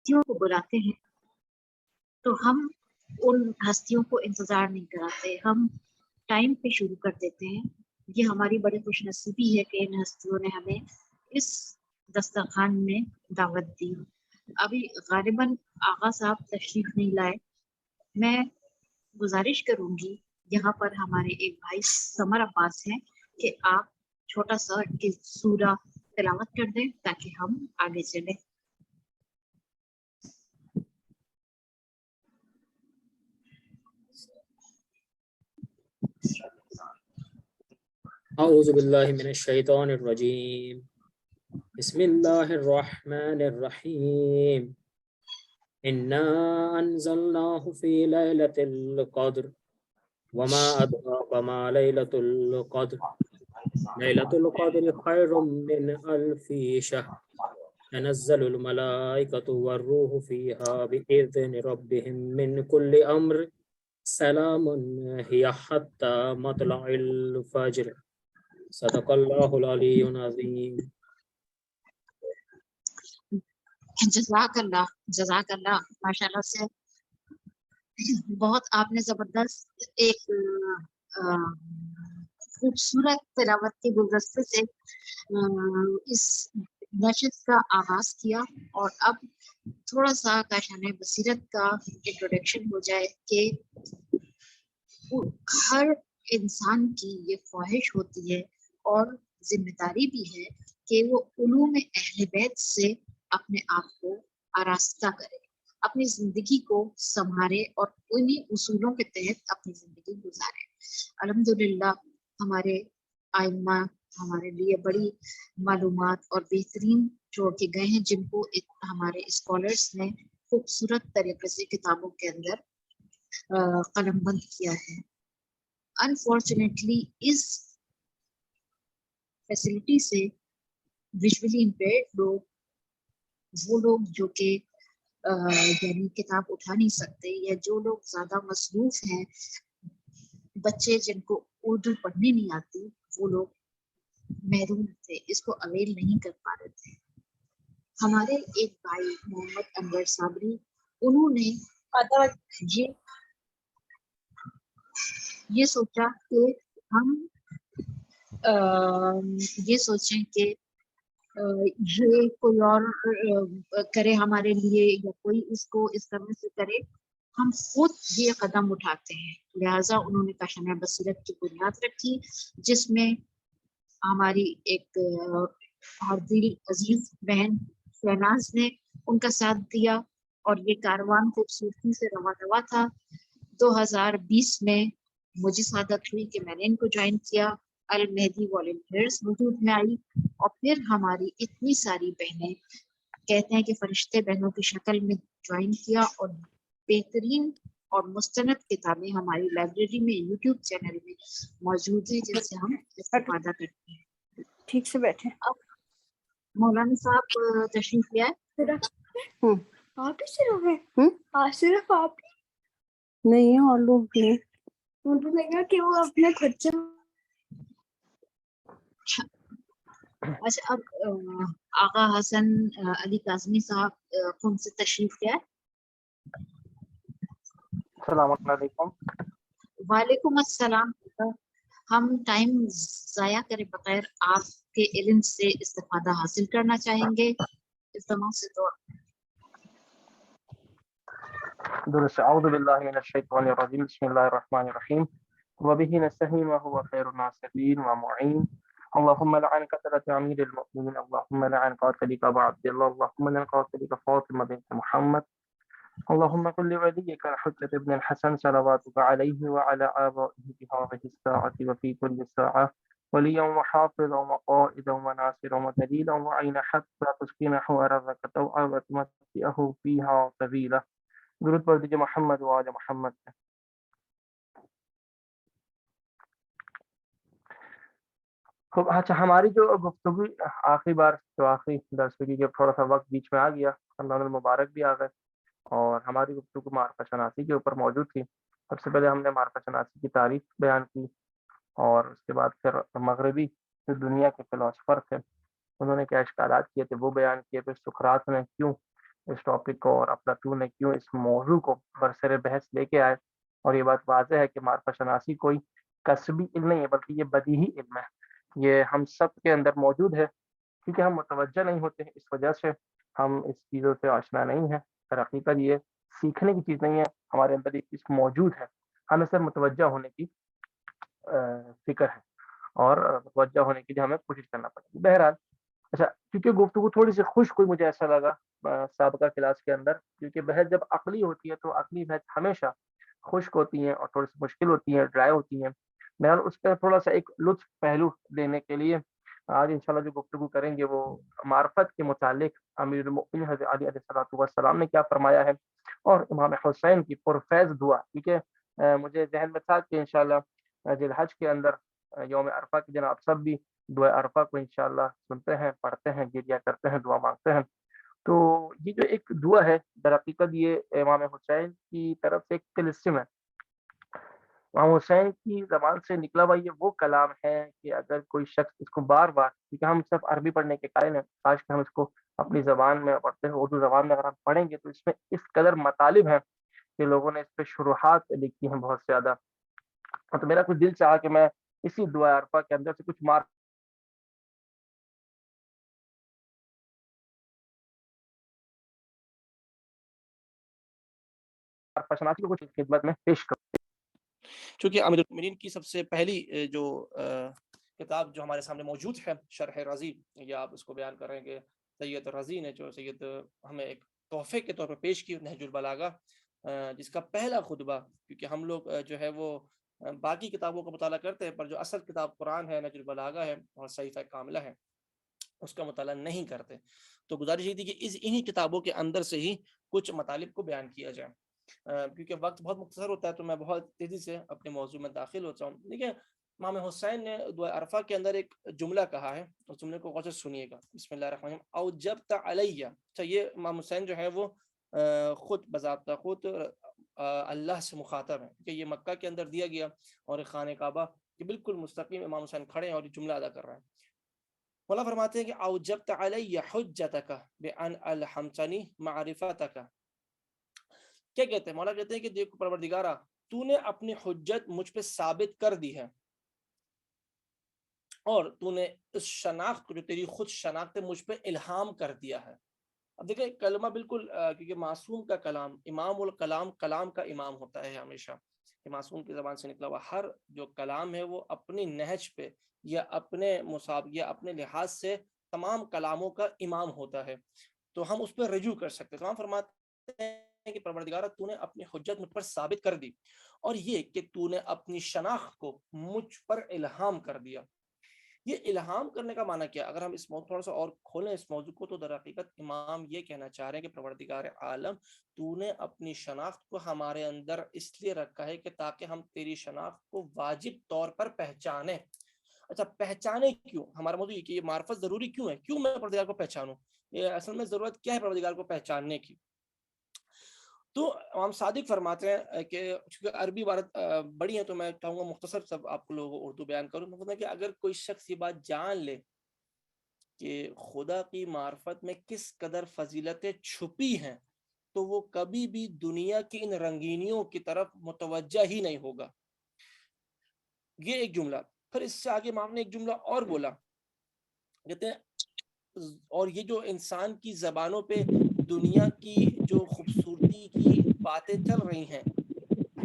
ہستیوں کو بلاتے ہیں تو ہم ان ہستیوں کو انتظار نہیں کراتے، ہم ٹائم پہ شروع کر دیتے ہیں۔ یہ ہماری بڑی خوش نصیبی ہے کہ ان ہستیوں نے ہمیں اس دسترخوان میں دعوت دی۔ ابھی غالباً آغا صاحب تشریف نہیں لائے، میں گزارش کروں گی یہاں پر ہمارے ایک بھائی سمر عباس ہیں کہ آپ چھوٹا سا سورہ تلاوت کر دیں تاکہ ہم آگے چلیں۔ اعوذ باللہ من الشیطان الرجیم، بسم اللہ الرحمن الرحیم، انا انزلناہ فی لیلۃ القدر وما ادراک ما لیلۃ القدر، لیلۃ القدر خیر من الف شہر، تنزل الملائکۃ والروح فیہا بإذن ربہم من کل امر، سلام ہی حتی مطلع الفجر، صدق اللہ العلی العظیم۔ جزاک اللہ ماشاء اللہ سے بہت آپ نے زبردست ایک خوبصورت تلاوت کے گلدستے سے اس نشست کا آغاز کیا، اور اب تھوڑا سا کاشانِ بصیرت کا انٹروڈکشن ہو جائے کہ ہر انسان کی یہ خواہش ہوتی ہے اور ذمہ داری بھی ہے کہ وہ علوم اہل بیت سے اپنے آپ کو آراستہ کرے، اپنی زندگی کو سنوارے اور انہی اصولوں کے تحت اپنی زندگی گزارے۔ الحمدللہ ہمارے آئمہ ہمارے لیے بڑی معلومات اور بہترین چھوڑ کے گئے ہیں، جن کو ہمارے اسکالرس نے خوبصورت طریقے سے کتابوں کے اندر قلم بند کیا ہے۔ انفارچونیٹلی اس فیسلٹی سے ویژولی امپیئرڈ لوگ، وہ لوگ جو کہ یعنی کتاب اٹھا نہیں سکتے، یا جو لوگ زیادہ مصروف ہیں، بچے جن کو اردو پڑھنے نہیں آتی، وہ لوگ محروم تھے، اس کو اویل نہیں کر پا رہے تھے۔ ہمارے ایک بھائی محمد انور صابری، انہوں نے یہ سوچا کہ ہم یہ سوچیں کہ یہ کوئی اور کرے ہمارے لیے، یا کوئی اس کو اس طرح سے کرے، ہم خود یہ قدم اٹھاتے ہیں۔ لہٰذا انہوں نے کاشانہ بصیرت کی بنیاد رکھی، جس میں ہماری ایک ہر دل عزیز بہن شہناز نے ان کا ساتھ دیا، اور یہ کاروان خوبصورتی سے رواں تھا۔ 2020 میں مجھے سعادت ہوئی کہ میں نے ان کو جوائن کیا، المہدی والنٹیئرز وجود میں آئی، اور پھر ہماری اتنی ساری بہنیں کہتے ہیں کہ فرشتے بہنوں کی شکل میں جوائن کیا، اور بہترین اور مستند کتابیں ہماری لائبریری میں یوٹیوب چینل میں موجود ہیں، جن سے ہم استفادہ کرتے ہیں۔ ٹھیک سے بیٹھے۔ اب مولانا صاحب تشریف لے آئے۔ آپ ہی صرف ہیں؟ صرف آپ ہی نہیں، اور لوگ بھی ہیں۔ مجھے لگا کہ وہ اپنے خود سے۔ اچھا، اب آغا حسن علی کاظمی صاحب کون سے تشریف لے آئے۔ السلام علیکم۔ وعلیکم السلام۔ ہم ٹائم ضائع کرے بغیر آپ کے علم سے استفادہ حاصل کرنا چاہیں گے، استماع سے تو درست۔ اعوذ باللہ من الشیطان الرجیم، بسم اللہ الرحمن الرحیم، وبه نستعین وهو خیر الناصرین ومعین، اللهم لعن كثرة امیر المؤمنین، اللهم لعن قاتلک ابا عبد الله، اللهم لعن قاتلک فاطمہ بنت محمد، اللهم قل لوليك الحجة ابن الحسن صلواتك عليه وعلى آبائه بهذه الساعة وفي كل ساعة وليا وحافظا وقائدا وناصرا ودليلا وعينا حتى تسكنه أرضك طوعا وتمتعه فيها طويلا۔ درود پر دیجیے محمد و آل محمد۔ خب اچھا، ہماری جو گفتگو آخری بار جو آخری درس کی جب تھوڑا سا وقت بیچ میں آ گیا، رمضان المبارک بھی آ گئے، اور ہماری گفتگو معرفہ شناسی کے اوپر موجود تھی۔ سب سے پہلے ہم نے معرفہ شناسی کی تعریف بیان کی، اور اس کے بعد پھر مغربی جو دنیا کے فلاسفر تھے انہوں نے کیا اشکالات کیے تھے وہ بیان کیے، پھر سقراط نے کیوں اس ٹاپک کو اور افلاطون نے کیوں اس موضوع کو برسر بحث لے کے آئے. اور یہ بات واضح ہے کہ معرفت شناسی کوئی کسبی علم نہیں ہے بلکہ یہ بدیہی علم ہے. یہ ہم سب کے اندر موجود ہے، کیونکہ ہم متوجہ نہیں ہوتے ہیں، اس وجہ سے ہم اس چیزوں سے آشنا نہیں ہیں. در حقیقت یہ سیکھنے کی چیز نہیں ہے، ہمارے اندر یہ چیز موجود ہے، ہمیں صرف متوجہ ہونے کی فکر ہے اور متوجہ ہونے کی ہمیں کوشش کرنا پڑے گی. بہرحال اچھا، کیونکہ گفتگو تھوڑی سی خشک ہوئی مجھے ایسا لگا سابقہ کلاس کے اندر، کیونکہ بحث جب عقلی ہوتی ہے تو عقلی بحث ہمیشہ خشک ہوتی ہیں اور تھوڑی سی مشکل ہوتی ہیں، ڈرائی ہوتی ہیں. بہرحال اس کا تھوڑا سا ایک لطف پہلو دینے کے لیے آج انشاءاللہ جو گفتگو کریں گے وہ معرفت کے متعلق امیر المؤمنین حضرت علی علیہ السلام نے کیا فرمایا ہے، اور امام حسین کی پرفیض دعا. کیونکہ مجھے ذہن میں تھا کہ انشاءاللہ ذی الحج کے اندر یوم عرفہ کے دن آپ سب بھی دعا عرفہ کو انشاءاللہ سنتے ہیں، پڑھتے ہیں، گریا کرتے ہیں، دعا مانگتے ہیں. تو یہ جو ایک دعا ہے در حقیقت یہ امام حسین کی طرف سے ایک طلسم ہے. امام حسین کی زبان سے نکلا ہوا یہ وہ کلام ہے کہ اگر کوئی شخص اس کو بار بار، کیونکہ ہم صرف عربی پڑھنے کے قائل ہیں، کاش کہ ہم اس کو اپنی زبان میں پڑھتے ہیں، اردو زبان میں اگر ہم پڑھیں گے تو اس میں اس قدر مطالب ہیں کہ لوگوں نے اس پہ شروحات لکھی ہیں بہت زیادہ. تو میرا کچھ دل چاہا کہ میں اسی دعا عرفہ کے اندر سے کچھ شناسی کو کچھ خدمت میں پیش کروں. چونکہ امیر المؤمنین کی سب سے پہلی جو کتاب جو ہمارے سامنے موجود ہے شرح رضی، یا آپ اس کو بیان کریں گے سید رضی نے جو سید ہمیں ایک تحفے کے طور پر پیش کی، نہج البلاغہ، جس کا پہلا خطبہ، کیونکہ ہم لوگ جو ہے وہ باقی کتابوں کا مطالعہ کرتے ہیں پر جو اصل کتاب قرآن ہے، نہج البلاغہ ہے اور صحیفہ کاملہ ہے، اس کا مطالعہ نہیں کرتے. تو گزارش یہ تھی کہ انہی کتابوں کے اندر سے ہی کچھ مطالب کو بیان کیا جائے. کیونکہ وقت بہت مختصر ہوتا ہے تو میں بہت تیزی سے اپنے موضوع میں داخل ہوتا ہوں. دیکھیں، امام حسین نے دعا عرفہ کے اندر ایک جملہ کہا ہے، اس جملے کو غور سے سنیے گا. بسم اللہ الرحمن الرحیم. اوجبت علیہ. اچھا، یہ امام حسین جو ہے وہ خود بضابطہ خود اللہ سے مخاطب ہے کہ یہ مکہ کے اندر دیا گیا اور خانہ کعبہ کہ بالکل مستقیم امام حسین کھڑے ہیں اور یہ جملہ ادا کر رہے ہیں. مولا فرماتے ہیں کہ اوجبت علی حجتک بان الہمتنی معرفتک. کیا کہتے ہیں؟ مولا کہتے ہیں کہ دیکھو پروردگارا، تو نے اپنی حجت مجھ پہ ثابت کر دی ہے اور تو نے اس شناخت کو جو تیری خود شناخت ہے مجھ پہ الہام کر دیا ہے. اب دیکھیں کلمہ بالکل کیونکہ معصوم کا کلام، امام الکلام کلام کا امام ہوتا ہے ہمیشہ، کہ معصوم کی زبان سے نکلا ہوا ہر جو کلام ہے وہ اپنی نہج پہ یا اپنے مسابق یا اپنے لحاظ سے تمام کلاموں کا امام ہوتا ہے، تو ہم اس پہ رجوع کر سکتے. تو ہم فرماتے ہیں کہ پروردگارہ تو نے اپنی حجت مجھ پر ثابت کر دی، اور یہ کہ تو نے اپنی شناخت کو مجھ پر الہام کر دیا. یہ الہام کرنے کا معنی کیا؟ اگر ہم اس موضوع تھوڑا سا اور کھولیں اس موضوع کو، تو در حقیقت امام یہ کہنا چاہ رہے ہیں کہ پروردگار عالم تو نے اپنی شناخت کو ہمارے اندر اس لیے رکھا ہے کہ تاکہ ہم تیری شناخت کو واجب طور پر پہچانیں. اچھا، پہچانے کیوں؟ ہمارا موضوع یہ کہ یہ معرفت ضروری کیوں ہے، کیوں میں پروردگار کو پہچانوں، یہ اصل میں ضرورت کیا ہے پروردگار کو پہچاننے کی. تو امام صادق فرماتے ہیں کہ چونکہ عربی عبارت بڑی ہے تو میں چاہوں گا مختصر سب آپ لوگوں کو اردو بیان کروں. میں کہ اگر کوئی شخص یہ بات جان لے کہ خدا کی معرفت میں کس قدر فضیلتیں چھپی ہیں تو وہ کبھی بھی دنیا کی ان رنگینیوں کی طرف متوجہ ہی نہیں ہوگا. یہ ایک جملہ. پھر اس سے آگے امام نے ایک جملہ اور بولا، کہتے ہیں اور یہ جو انسان کی زبانوں پہ دنیا کی جو خوبصورتی کی باتیں چل رہی ہیں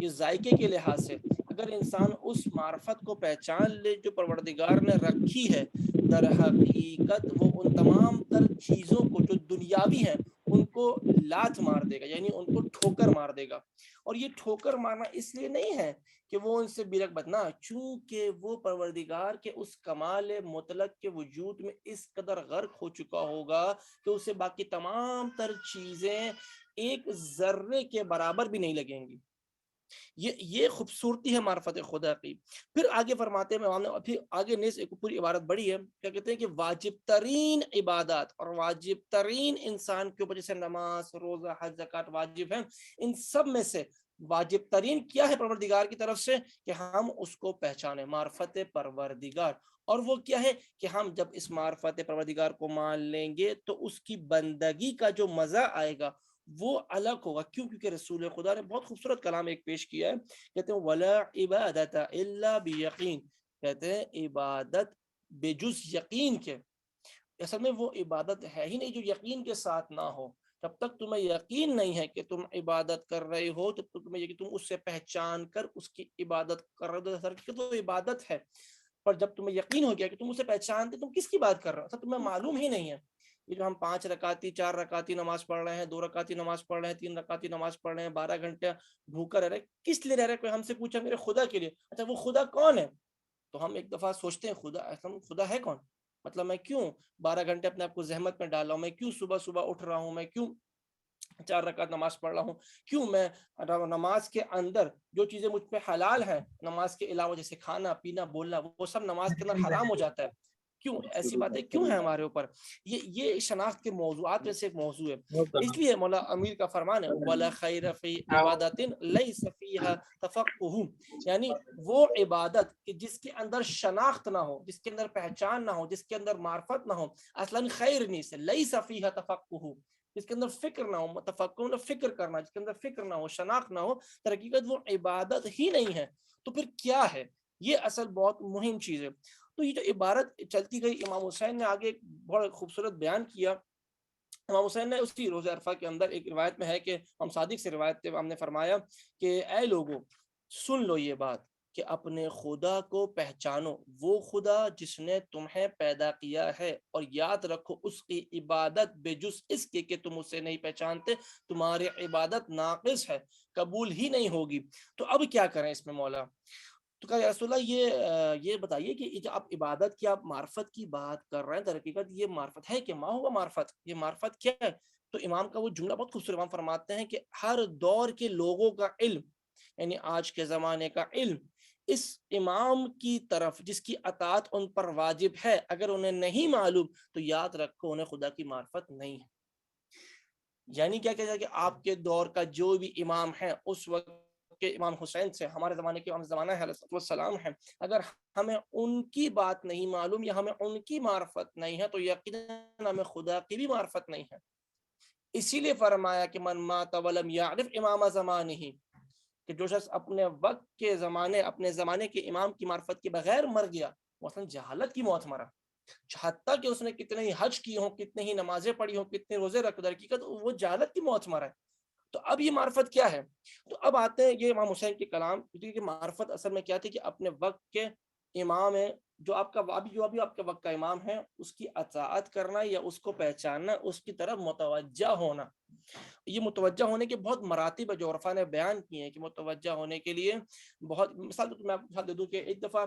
یہ ذائقے کے لحاظ سے، اگر انسان اس معرفت کو پہچان لے جو پروردگار نے رکھی ہے، در حقیقت وہ ان تمام تر چیزوں کو جو دنیاوی ہیں ان کو لات مار دے گا، یعنی ان کو ٹھوکر مار دے گا. اور یہ ٹھوکر مارنا اس لیے نہیں ہے کہ وہ ان سے برغبت نہ، چونکہ وہ پروردگار کے اس کمال مطلق کے وجود میں اس قدر غرق ہو چکا ہوگا کہ اسے باقی تمام تر چیزیں ایک ذرے کے برابر بھی نہیں لگیں گی. یہ خوبصورتی ہے معرفت خدا کی. پھر آگے فرماتے ہیں امام نے, پھر آگے نیز ایک پوری عبارت بڑی ہے, کیا کہتے ہیں کہ واجب ترین عبادات اور واجب ترین انسان کے اوپر جیسے نماز, روزہ, حج, زکات واجب ہیں, ان سب میں سے واجب ترین کیا ہے پروردگار کی طرف سے, کہ ہم اس کو پہچانیں, معرفت پروردگار. اور وہ کیا ہے کہ ہم جب اس معرفت پروردگار کو مان لیں گے تو اس کی بندگی کا جو مزہ آئے گا وہ الگ ہوگا. کیوں؟ کیونکہ رسول خدا نے بہت خوبصورت کلام ایک پیش کیا ہے, کہتے ہیں وَلَا عِبَادَةَ إِلَّا بِيَقِينٍ, کہتے ہیں عبادت بجز یقین کے. اصل میں وہ عبادت ہے ہی نہیں جو یقین کے ساتھ نہ ہو. جب تک تمہیں یقین نہیں ہے کہ تم عبادت کر رہے ہو, جب تک تمہیں تم اس سے پہچان کر اس کی عبادت کر رہے ہو تو عبادت ہے. پر جب تمہیں یقین ہو گیا کہ تم اسے پہچانتے, تم کس کی بات کر رہے ہو, تمہیں معلوم ہی نہیں ہے. یہ جو ہم 5 رکعتی 4 رکعتی نماز پڑھ رہے ہیں, 2 رکعتی نماز پڑھ رہے ہیں, 3 رکعتی نماز پڑھ رہے ہیں, 12 گھنٹے بھوکا رہ رہے ہیں, کس لیے رہ رہے ہیں؟ کوئی ہم سے پوچھا میرے خدا کے لیے. اچھا وہ خدا کون ہے؟ تو ہم ایک دفعہ سوچتے ہیں خدا ہے کون, مطلب میں کیوں 12 گھنٹے اپنے آپ کو زحمت میں ڈال رہا ہوں, میں کیوں صبح صبح اٹھ رہا ہوں, میں کیوں 4 رکعت نماز پڑھ رہا ہوں, کیوں میں نماز کے اندر جو چیزیں مجھ پہ حلال ہیں نماز کے علاوہ جیسے کھانا پینا بولنا وہ سب نماز کے اندر حرام ہو جاتا ہے, کیوں ایسی باتیں کیوں ہیں ہمارے اوپر؟ یہ شناخت کے موضوعات میں سے ایک موضوع ہے. اس لیے مولا امیر کا فرمان ہے وَلَا خَيْرَ فِي عِبَادَةٍ لَيْسَ فِيهَا تَفَقُّهُ, یعنی وہ عبادت کہ جس کے اندر شناخت نہ ہو, جس کے اندر پہچان نہ ہو, جس کے اندر معرفت نہ ہو, اصلاً خیر نہیں سے لَيْسَ فِيهَا تَفَقُّهُ, جس کے اندر فکر نہ ہو, تفکر فکر کرنا, جس کے اندر فکر نہ ہو, شناخت نہ ہو, در حقیقت وہ عبادت ہی نہیں ہے. تو پھر کیا ہے؟ یہ اصل بہت مہم چیز ہے. تو یہ جو عبارت چلتی گئی, امام حسین نے آگے بہت خوبصورت بیان کیا. امام حسین نے اسی روزہ عرفہ کے اندر ایک روایت میں ہے کہ ہم صادق سے روایت ہم نے فرمایا کہ اے لوگوں سن لو یہ بات کہ اپنے خدا کو پہچانو, وہ خدا جس نے تمہیں پیدا کیا ہے, اور یاد رکھو اس کی عبادت بجز اس کے کہ تم اسے نہیں پہچانتے تمہاری عبادت ناقص ہے, قبول ہی نہیں ہوگی. تو اب کیا کریں اس میں مولا؟ تو کہا یا رسول اللہ یہ بتائیے کہ جو آپ عبادت کی آپ معرفت کی بات کر رہے ہیں, در حقیقت یہ معرفت ہے کہ ما ہوا معرفت, یہ معرفت کیا ہے؟ تو امام کا وہ جملہ بہت خوبصورت, امام فرماتے ہیں کہ ہر دور کے لوگوں کا علم, یعنی آج کے زمانے کا علم, اس امام کی طرف جس کی اطاعت ان پر واجب ہے, اگر انہیں نہیں معلوم تو یاد رکھو انہیں خدا کی معرفت نہیں ہے. یعنی کیا کہا جائے کہ آپ کے دور کا جو بھی امام ہے, اس وقت کے امام حسین سے ہمارے زمانے کے امام زمانہ ہے علیہ السلام ہے, اگر ہمیں ان کی بات نہیں معلوم یا ہمیں ان کی معرفت نہیں ہے تو یقیناً ہمیں خدا کی بھی معرفت نہیں ہے. اسی لیے فرمایا کہ من مات ولم یعرف امام زمانہ, کہ جو شخص اپنے وقت کے زمانے اپنے زمانے کے امام کی معرفت کے بغیر مر گیا وہ اصلا جہالت کی موت مرا, حتیٰ کہ اس نے کتنے ہی حج کی ہوں, کتنے ہی نمازیں پڑھی ہوں, کتنے روزے رکھ, در حقیقت وہ جہالت کی موت مرا ہے. تو اب یہ معرفت کیا ہے؟ تو اب آتے ہیں یہ امام حسین کے کلام, کیونکہ معرفت اصل میں کیا تھی کہ اپنے وقت کے امام ہے, جو آپ کا ابھی آپ کے وقت کا امام ہے, اس کی اطاعت کرنا یا اس کو پہچاننا, اس کی طرف متوجہ ہونا. یہ متوجہ ہونے کے بہت مراتب ہے جو عرفا نے بیان کیے ہیں کہ متوجہ ہونے کے لیے بہت, مثال میں مثال دے دوں کہ ایک دفعہ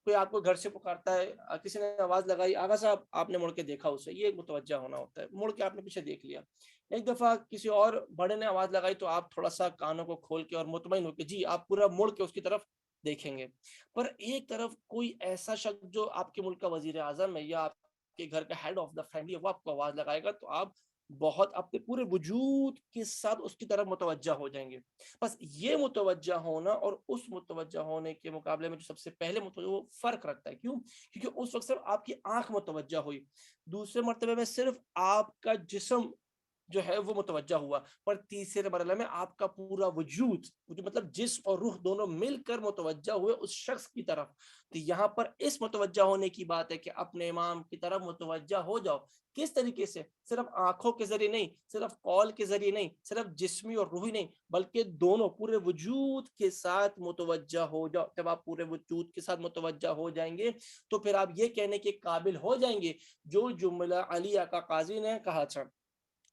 کوئی آپ کو گھر سے پکارتا ہے, کسی نے آواز لگائی آغا صاحب, آپ نے مڑ کے دیکھا اسے, یہ متوجہ ہونا ہوتا ہے, مڑ کے آپ نے پیچھے دیکھ لیا. ایک دفعہ کسی اور بڑے نے آواز لگائی تو آپ تھوڑا سا کانوں کو کھول کے اور مطمئن ہو کے جی آپ پورا مڑ کے اس کی طرف دیکھیں گے. پر ایک طرف کوئی ایسا شخص جو آپ کے ملک کا وزیر اعظم ہے یا آپ کے گھر کا ہیڈ آف دا فیملی ہے, وہ آپ کو آواز لگائے گا تو آپ بہت اپنے پورے وجود کے ساتھ اس کی طرف متوجہ ہو جائیں گے. بس یہ متوجہ ہونا اور اس متوجہ ہونے کے مقابلے میں جو سب سے پہلے متوجہ, وہ فرق رکھتا ہے. کیوں؟ کیونکہ اس وقت صرف آپ کی آنکھ متوجہ ہوئی, دوسرے مرتبے میں صرف آپ کا جسم جو ہے وہ متوجہ ہوا, پر تیسرے مرحلے میں آپ کا پورا وجود, مطلب جسم اور روح دونوں مل کر متوجہ ہوئے اس شخص کی طرف. تو یہاں پر اس متوجہ ہونے کی بات ہے کہ اپنے امام کی طرف متوجہ ہو جاؤ. کس طریقے سے؟ صرف آنکھوں کے ذریعے نہیں, صرف قول کے ذریعے نہیں, صرف جسمی اور روحی نہیں, بلکہ دونوں پورے وجود کے ساتھ متوجہ ہو جاؤ. جب آپ پورے وجود کے ساتھ متوجہ ہو جائیں گے تو پھر آپ یہ کہنے کے قابل ہو جائیں گے جو جملہ علی آقا قاضی نے کہا تھا.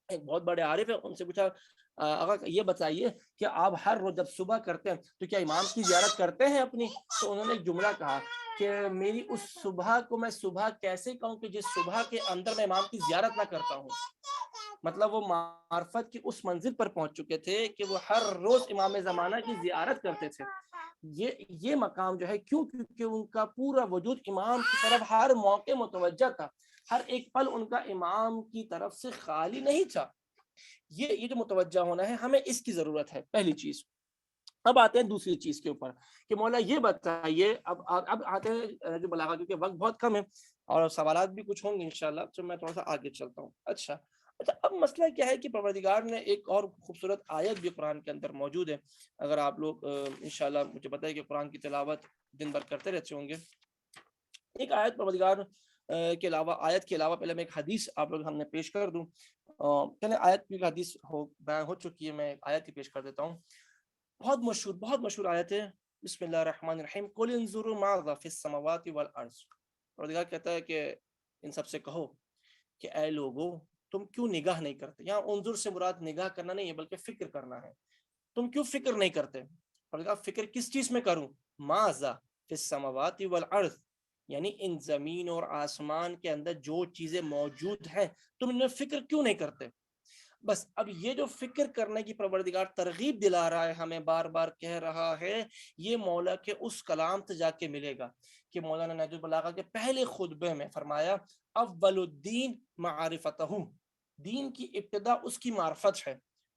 ایک بہت بڑے عارف ہے, ان سے پوچھا اگر یہ بتائیے کہ آپ ہر روز جب صبح کرتے ہیں تو کیا امام کی زیارت کرتے ہیں اپنی؟ تو انہوں نے ایک جملہ کہا کہ میری اس صبح کو میں صبح کیسے کہوں کہ جس صبح کے اندر میں امام کی زیارت نہ کرتا ہوں. مطلب وہ معرفت کی اس منزل پر پہنچ چکے تھے کہ وہ ہر روز امام زمانہ کی زیارت کرتے تھے. یہ مقام جو ہے کیوں؟ کیونکہ ان کا پورا وجود امام کی طرف ہر موقع متوجہ تھا، ہر ایک پل ان کا امام کی طرف سے خالی نہیں تھا. یہ جو متوجہ ہونا ہے ہمیں اس کی ضرورت ہے، پہلی چیز. اب آتے ہیں دوسری چیز کے اوپر کہ مولا یہ بتائیے، اب آتے ہیں جو بلاغہ، کیونکہ وقت بہت کم ہے اور سوالات بھی کچھ ہوں گے انشاءاللہ، تو میں تھوڑا سا آگے چلتا ہوں. اچھا اب مسئلہ کیا ہے کہ پروردگار نے ایک اور خوبصورت آیت بھی قرآن کے اندر موجود ہے. اگر آپ لوگ انشاءاللہ، مجھے پتہ ہے کہ قرآن کی تلاوت دن بھر کرتے رہتے ہوں گے. ایک آیت پروردگار کے علاوہ، آیت کے علاوہ پہلے میں ایک حدیث آپ لوگ ہم نے پیش کر دوں. پہلے آیت کی حدیث بیان ہو چکی ہے، میں آیت ہی پیش کر دیتا ہوں. بہت مشہور آیت ہے. بسم اللہ الرحمن الرحیم. قل انظروا ماذا فی السماوات والارض. پروردگار کہتا ہے کہ ان سب سے کہو کہ اے لوگو تم کیوں نگاہ نہیں کرتے. یہاں انظر سے مراد نگاہ کرنا نہیں ہے بلکہ فکر کرنا ہے. تم کیوں فکر نہیں کرتے؟ پروردگار فکر کس چیز میں کروں؟ ماذا فی السماوات والارض، یعنی ان زمین اور آسمان کے اندر جو چیزیں موجود ہیں تم ان میں فکر کیوں نہیں کرتے؟ بس اب یہ جو فکر کرنے کی پروردگار ترغیب دلا رہا ہے، ہمیں بار بار کہہ رہا ہے، یہ مولا کے اس کلام سے جا کے ملے گا کہ مولانا نہج البلاغہ کے پہلے خطبے میں فرمایا اول الدین معرفتہ، دین کی ابتدا اس کی معرفت ہے.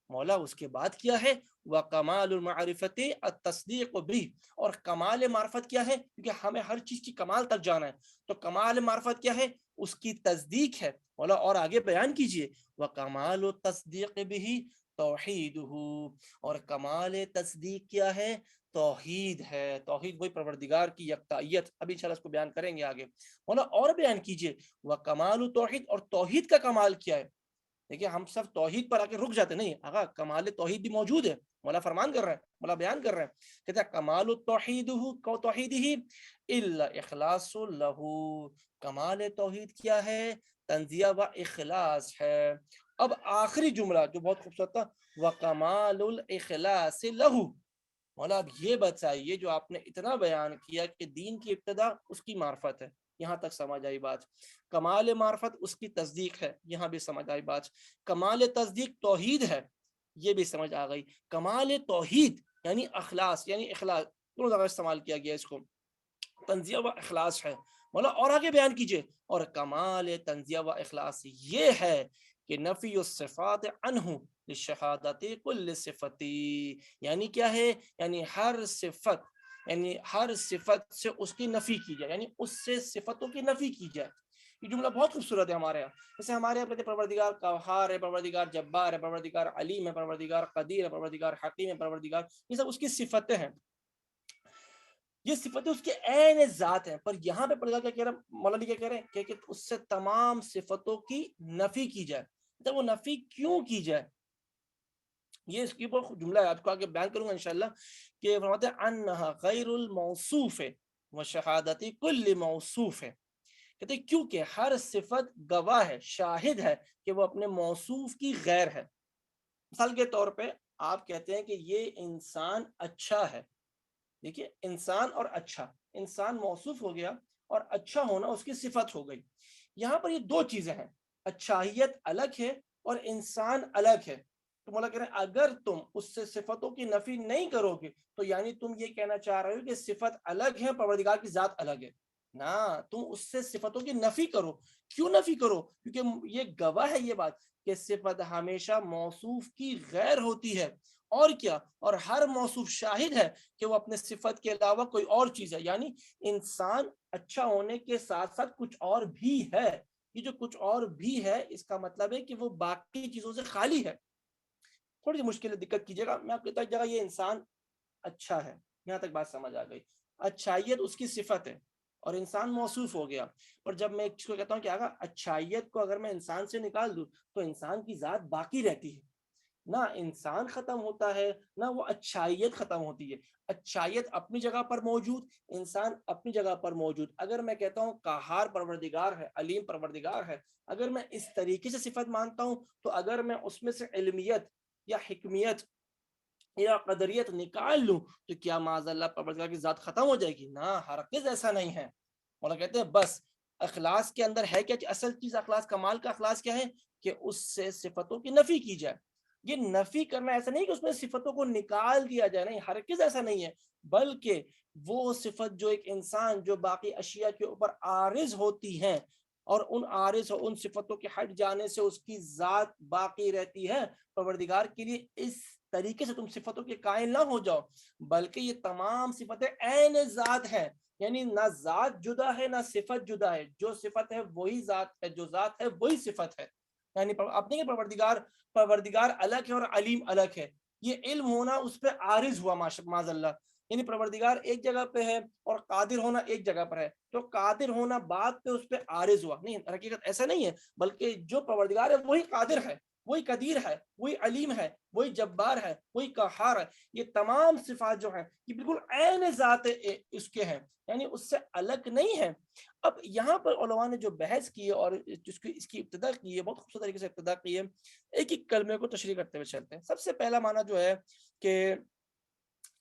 مولا اس کے بعد کیا ہے؟ وَقَمَالُ الْمَعْرِفَةِ التصدیق بھی، اور کمال معرفت کیا ہے؟ کیونکہ ہمیں ہر چیز کی کمال تک جانا ہے، تو کمال معرفت کیا ہے؟ اس کی تصدیق ہے. مولا اور آگے بیان کیجئے وَقَمَالُ التصدیق بھی توحیدہ، اور کمال تصدیق کیا ہے؟ توحید ہے. توحید وہی پروردگار کی یکتائیت، ابھی انشاءاللہ اس کو بیان کریں گے آگے. مولا اور بیان کیجئے وَقَمَالُ توحید، اور توحید کا کمال کیا ہے؟ دیکھیں ہم سب توحید پر آ کے رک جاتے نہیں، آقا کمال توحید بھی موجود ہے. مولا فرمان کر رہے ہیں، مولا بیان کر رہے ہیں، کہتا ہے کمال توحیدہ الا اخلاص لہ، کمال توحید کیا ہے؟ تنزیہ و اخلاص ہے. اب آخری جملہ جو بہت خوبصورت تھا، وَقَمَالُ الْإِخْلَاصِ لَهُ. مولا اب یہ بتائیے جو آپ نے اتنا بیان کیا کہ دین کی ابتدا اس کی معرفت ہے، یہاں تک سمجھ آئی بات. کمال معرفت اس کی تصدیق ہے، یہاں بھی سمجھ آئی بات. کمال تصدیق توحید ہے، یہ بھی سمجھ آ گئی. کمال توحید یعنی اخلاص، یعنی اخلاص دونوں جگہ استعمال کیا گیا اس کو، تنزیہ و اخلاص ہے. مولا اور آگے بیان کیجئے، اور کمال تنزیہ و اخلاص یہ ہے کہ نفی الصفات عنہ للشہادت کل صفتی، یعنی کیا ہے؟ یعنی ہر صفت سے اس کی نفی کی جائے، یعنی اس سے صفتوں کی نفی کی جائے. یہ جملہ بہت خوبصورت ہے ہمارے یہاں. جیسے ہمارے یہاں پروردگار قہار ہے، پروردگار جبار ہے، پروردگار علیم ہے، پروردگار قدیر ہے، پروردگار حکیم ہے، پروردگار، یہ سب اس کی صفتیں ہیں، یہ صفتیں اس کے عین ذات ہیں. پر یہاں پہ پروردگار کیا کہہ رہا ہے؟ مولا کیا کہہ رہے ہیں کہ اس سے تمام صفتوں کی نفی کی جائے. تو وہ نفی کیوں کی جائے؟ یہ اس کے اوپر جملہ ہے، آپ کو آگے بیان کروں گا انشاءاللہ، کہ فرماتے ہیں انہا غیر الموصوف و شہادتی کل موصوف ہے. کہتے ہیں کیونکہ ہر صفت گواہ ہے، شاہد ہے کہ وہ اپنے موصوف کی غیر ہے. مثال کے طور پہ آپ کہتے ہیں کہ یہ انسان اچھا ہے. دیکھیے انسان اور اچھا، انسان موصوف ہو گیا اور اچھا ہونا اس کی صفت ہو گئی. یہاں پر یہ دو چیزیں ہیں، اچھائیت الگ ہے اور انسان الگ ہے. تو مولا کہہ رہے ہیں اگر تم اس سے صفتوں کی نفی نہیں کرو گے تو یعنی تم یہ کہنا چاہ رہے ہو کہ صفت الگ ہے، پروردگار کی ذات الگ ہے. نہ، تم اس سے صفتوں کی نفی کرو. کیوں نفی کرو؟ کیونکہ یہ گواہ ہے یہ بات کہ صفت ہمیشہ موصوف کی غیر ہوتی ہے. اور کیا؟ اور ہر موصوف شاہد ہے کہ وہ اپنے صفت کے علاوہ کوئی اور چیز ہے. یعنی انسان اچھا ہونے کے ساتھ ساتھ کچھ اور بھی ہے. یہ جو کچھ اور بھی ہے اس کا مطلب ہے کہ وہ باقی چیزوں سے خالی ہے. تھوڑی سی مشکل دقت کیجیے گا، میں آپ کو کہتا ہوں جگہ یہ انسان اچھا ہے، یہاں تک بات سمجھ آ گئی. اچھائیت اس کی صفت ہے اور انسان موصوف ہو گیا. اور جب میں اس کو کہتا ہوں کہ اگر اچھائیت کو اگر میں انسان سے نکال دوں تو انسان کی ذات باقی رہتی ہے، نہ انسان ختم ہوتا ہے نہ وہ اچھائیت ختم ہوتی ہے. اچھائیت اپنی جگہ پر موجود، انسان اپنی جگہ پر موجود. اگر میں کہتا ہوں قہار پروردگار ہے، علیم پروردگار ہے، اگر میں اس طریقے سے صفت مانتا ہوں تو اگر میں اس میں سے علمیت یا حکمیت یا قدریت نکال لوں تو کیا معاذ اللہ پروردگار کی ذات ختم ہو جائے گی؟ نہ، ہرگز ایسا نہیں ہے. مولا کہتے ہیں بس اخلاص کے اندر ہے کیا؟ اصل چیز اخلاص، کمال کا اخلاص کیا ہے کہ اس سے صفتوں کی نفی کی جائے. یہ نفی کرنا ایسا نہیں کہ اس میں صفتوں کو نکال دیا جائے، نہیں، ہرگز ایسا نہیں ہے، بلکہ وہ صفت جو ایک انسان جو باقی اشیاء کے اوپر عارض ہوتی ہیں اور ان عارض اور ان صفتوں کے ہٹ جانے سے اس کی ذات باقی رہتی ہے، پروردگار کے لیے اس طریقے سے تم صفتوں کے قائل نہ ہو جاؤ، بلکہ یہ تمام صفتیں عین ذات ہیں، یعنی نہ ذات جدا ہے نہ صفت جدا ہے، جو صفت ہے وہی ذات ہے، جو ذات ہے وہی صفت ہے. یعنی اپنے پروردگار الگ ہے اور علیم الگ ہے. یہ علم ہونا اس پہ عارض ہوا معاذ اللہ، یعنی پروردگار ایک جگہ پہ ہے اور قادر ہونا ایک جگہ پر ہے، تو قادر ہونا بعد پہ اس پہ عارض ہوا. نہیں، حقیقت ایسا نہیں ہے، بلکہ جو پروردگار ہے وہی قادر ہے، وہی قدیر ہے، وہی علیم ہے، وہی جبار ہے، وہی قہار ہے. یہ تمام صفات جو ہیں یہ بالکل عین ذات اس کے ہیں، یعنی اس سے الگ نہیں ہے. اب یہاں پر علماء نے جو بحث کی ہے اور اس کی ابتدا کی ہے، بہت خوبصورت طریقے سے ابتدا کی ہے. ایک ایک کلمے کو تشریح کرتے ہوئے چلتے ہیں. سب سے پہلا معنی جو ہے کہ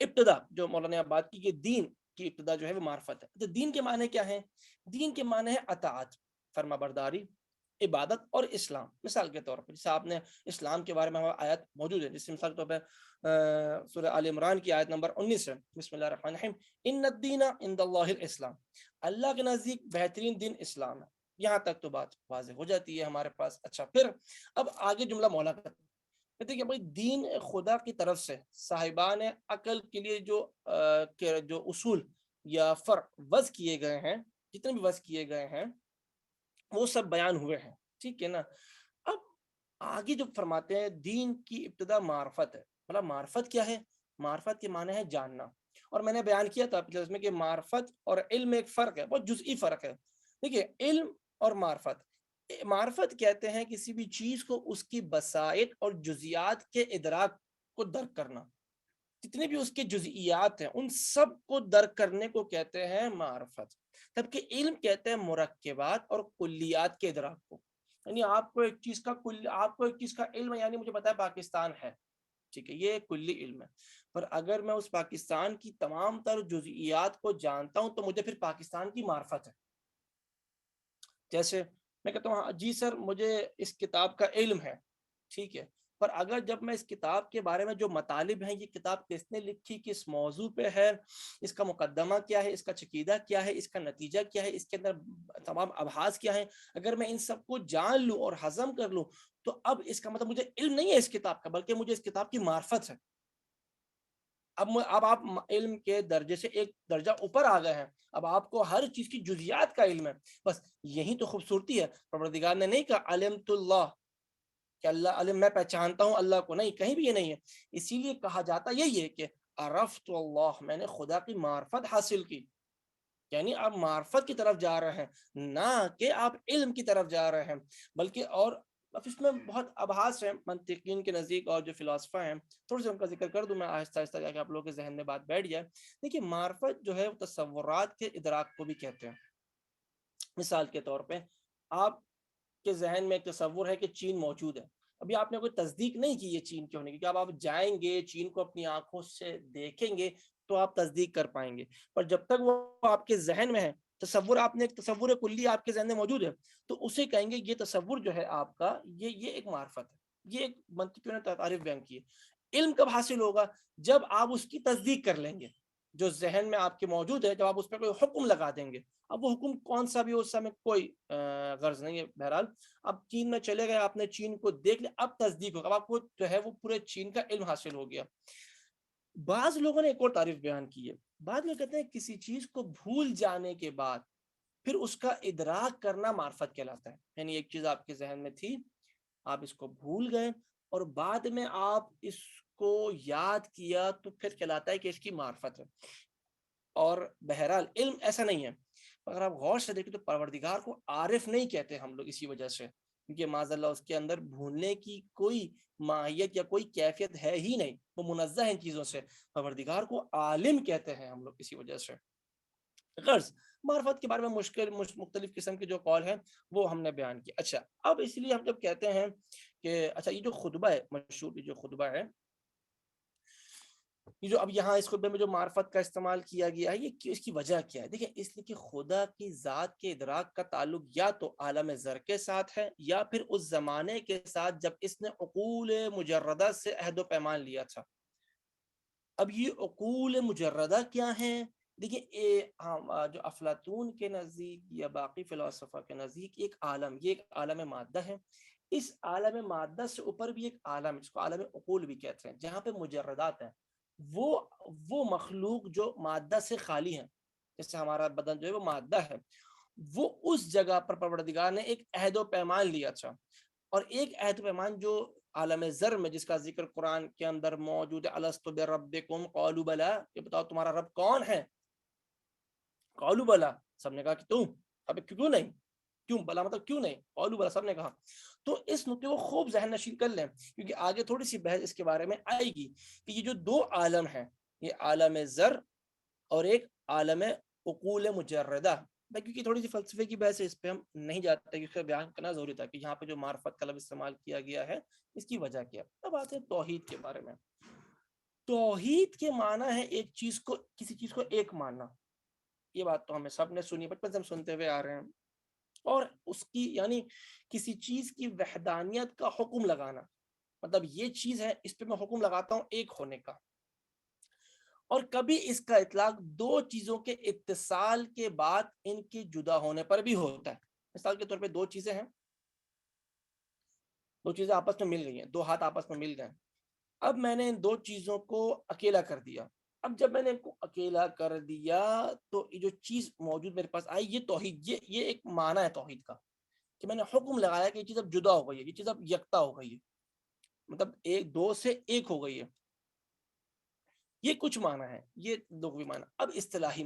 ابتدا جو مولانا نے بات کی کہ دین کی ابتدا جو ہے وہ معرفت ہے. تو دین کے معنی کیا ہیں؟ دین کے معنی ہے اطاعت، فرما برداری، عبادت اور اسلام. مثال کے طور پر جیسے آپ نے اسلام کے بارے میں آیت موجود ہے، جس مثال کے طور پر سورہ آل عمران کی آیت نمبر 19 ہے، بسم اللہ الرحمن الرحیم، ان الدین عند اللہ الاسلام، اللہ کے نزدیک بہترین دین اسلام ہے. یہاں تک تو بات واضح ہو جاتی ہے ہمارے پاس. اچھا، پھر اب آگے جملہ مولا کرتے کہتے ہیں کہ بھائی دین خدا کی طرف سے صاحبان عقل کے لیے جو اصول یا فرق وضع کیے گئے ہیں، جتنے بھی وضع کیے گئے ہیں وہ سب بیان ہوئے ہیں. ٹھیک ہے نا؟ اب آگے جو فرماتے ہیں دین کی ابتدا معرفت ہے. مطلب معرفت کیا ہے؟ معرفت کے معنی ہے جاننا. اور میں نے بیان کیا تھا پچھلے میں کہ معرفت اور علم ایک فرق ہے، بہت جزئی فرق ہے. دیکھیے، علم اور معرفت کہتے ہیں کسی بھی چیز کو اس کی بسائط اور جزئیات کے ادراک کو درک کرنا. جتنے بھی اس کے جزئیات ہیں ان سب کو درک کرنے کو کہتے ہیں معرفت. جبکہ علم کہتے ہیں مرکبات اور کلیات کے ادراک کو. یعنی آپ کو ایک چیز کا علم ہے، یعنی مجھے پتا ہے پاکستان ہے، ٹھیک ہے، یہ ایک کلی علم ہے. پر اگر میں اس پاکستان کی تمام تر جزئیات کو جانتا ہوں تو مجھے پھر پاکستان کی معرفت ہے. جیسے میں کہتا ہوں جی سر مجھے اس کتاب کا علم ہے، ٹھیک ہے، پر اگر جب میں اس کتاب کے بارے میں جو مطالب ہیں، یہ کتاب کس نے لکھی، کس موضوع پہ ہے، اس کا مقدمہ کیا ہے، اس کا چقیدہ کیا ہے، اس کا نتیجہ کیا ہے، اس کے اندر تمام ابحاث کیا ہیں، اگر میں ان سب کو جان لوں اور ہضم کر لوں تو اب اس کا مطلب مجھے علم نہیں ہے اس کتاب کا، بلکہ مجھے اس کتاب کی معرفت ہے. اب آپ علم کے درجے سے ایک درجہ اوپر آ گئے ہیں، اب آپ کو ہر چیز کی جزیات کا علم ہے. بس یہی تو خوبصورتی ہے. پروردگار نے نہیں کہا علمت اللہ کہ اللہ علم میں پہچانتا ہوں اللہ کو، نہیں، کہیں بھی یہ نہیں ہے. اسی لیے کہا جاتا یہی ہے کہ عرفت اللہ، میں نے خدا کی معرفت حاصل کی. یعنی آپ معرفت کی طرف جا رہے ہیں، نہ کہ آپ علم کی طرف جا رہے ہیں. بلکہ اور اس میں بہت ابحاث ہیں منطقین کے نزدیک اور جو فلاسفہ ہیں، تھوڑے سے ان کا ذکر کر دوں میں آہستہ آہستہ جا کے آپ لوگوں کے ذہن میں بات بیٹھ جائے. دیکھیے، معرفت جو ہے وہ تصورات کے ادراک کو بھی کہتے ہیں. مثال کے طور پہ آپ کے ذہن میں ایک تصور ہے کہ چین موجود ہے. ابھی آپ نے کوئی تصدیق نہیں کی یہ چین کے ہونے کی، کہ اب آپ جائیں گے چین کو اپنی آنکھوں سے دیکھیں گے تو آپ تصدیق کر پائیں گے. پر جب تک وہ آپ کے ذہن میں ہے، تصور آپ نے ایک تصور کلی آپ کے ذہن میں موجود ہے، تو اسے کہیں گے یہ تصور جو ہے آپ کا یہ ایک معرفت ہے. یہ ایک منطقیوں نے تعریف بیان کی ہے. علم کب حاصل ہوگا؟ جب آپ اس کی تصدیق کر لیں گے. جو ذہن میں آپ کے موجود ہے، جب آپ اس پہ کوئی حکم لگا دیں گے، اب وہ حکم کون سا بھی اس میں کوئی غرض نہیں ہے. بہرحال اب چین میں چلے گئے، آپ نے چین کو دیکھ لیا، اب تصدیق ہوگا، اب آپ کو جو ہے وہ پورے چین کا علم حاصل ہو گیا. بعض لوگوں نے ایک اور تعریف بیان کی ہے. بعض لوگ کہتے ہیں کسی چیز کو بھول جانے کے بعد پھر اس کا ادراک کرنا معرفت کہلاتا ہے. یعنی ایک چیز آپ کے ذہن میں تھی، آپ اس کو بھول گئے اور بعد میں آپ اس کو یاد کیا تو پھر کہلاتا ہے کہ اس کی معرفت ہے. اور بہرحال علم ایسا نہیں ہے. اگر آپ غور سے دیکھیں تو پروردگار کو عارف نہیں کہتے ہم لوگ اسی وجہ سے، کیونکہ معاذ اللہ اس کے اندر بھولنے کی کوئی ماہیت یا کوئی کیفیت ہے ہی نہیں، وہ منزہ ہے ان چیزوں سے. پروردگار کو عالم کہتے ہیں ہم لوگ اسی وجہ سے. غرض معرفت کے بارے میں مختلف قسم کے جو قول ہیں وہ ہم نے بیان کیا. اچھا، اب اس لیے ہم جب کہتے ہیں کہ اچھا یہ جو خطبہ ہے، مشہور جو خطبہ ہے، یہ جو اب یہاں اس خطبے میں جو معرفت کا استعمال کیا گیا ہے یہ اس کی وجہ کیا ہے؟ دیکھیں اس لیے کہ خدا کی ذات کے ادراک کا تعلق یا تو عالم زر کے ساتھ ہے یا پھر اس زمانے کے ساتھ جب اس نے عقول مجردہ سے عہد و پیمان لیا تھا. اب یہ عقول مجردہ کیا ہیں؟ دیکھیے جو افلاطون کے نزدیک یا باقی فلاسفہ کے نزدیک ایک عالم، یہ ایک عالم مادہ ہے. اس عالم مادہ سے اوپر بھی ایک عالم جس کو عالم عقول بھی کہتے ہیں جہاں پہ مجردات ہیں. وہ مخلوق جو مادہ سے خالی ہیں، جیسے ہمارا بدن جو ہے وہ مادہ ہے، وہ اس جگہ پر پروردگار نے ایک عہد و پیمان لیا تھا. اور ایک عہد و پیمان جو عالم زر میں جس کا ذکر قرآن کے اندر موجود ہے، الستو بربکم قالوا بلا، یہ بتاؤ تمہارا رب کون ہے؟ قالوا بلا، سب نے کہا کہ تم. اب کیوں نہیں؟ کیوں بلا مطلب کیوں نہیں؟ قالوا بلا، سب نے کہا. تو اس نقطے کو خوب ذہن نشین کر لیں کیونکہ آگے تھوڑی سی بحث اس کے بارے میں آئے گی کہ یہ جو دو عالم ہیں، یہ عالم زر اور ایک عالم عقول مجردہ. کیونکہ تھوڑی سی فلسفے کی بحث ہے، اس پہ ہم نہیں جاتے، اس کا بیان کرنا ضروری تھا کہ یہاں پہ جو معرفت کا لفظ استعمال کیا گیا ہے اس کی وجہ کیا. اب آتے ہیں توحید کے بارے میں. توحید کے معنی ہے ایک چیز کو، کسی چیز کو ایک ماننا. یہ بات تو ہمیں سب نے سنی، بچپن سے ہم سنتے ہوئے آ رہے ہیں. اور اس کی یعنی کسی چیز کی وحدانیت کا حکم لگانا، مطلب یہ چیز ہے اس پہ میں حکم لگاتا ہوں ایک ہونے کا. اور کبھی اس کا اطلاق دو چیزوں کے اتصال کے بعد ان کے جدا ہونے پر بھی ہوتا ہے. مثال کے طور پہ دو چیزیں ہیں، دو چیزیں آپس میں مل گئی ہیں، دو ہاتھ آپس میں مل گئے. اب میں نے ان دو چیزوں کو اکیلا کر دیا. اب جب میں نے ان کو اکیلا کر دیا تو یہ جو چیز موجود میرے پاس آئی، یہ توحید، یہ ایک معنی ہے توحید کا کہ میں نے حکم لگایا کہ یہ چیز اب جدا ہو گئی ہے، یہ چیز اب یکتا ہو گئی ہے، مطلب ایک دو سے ایک ہو گئی ہے. یہ کچھ معنی ہے، یہ لغوی معنی. اب اصطلاحی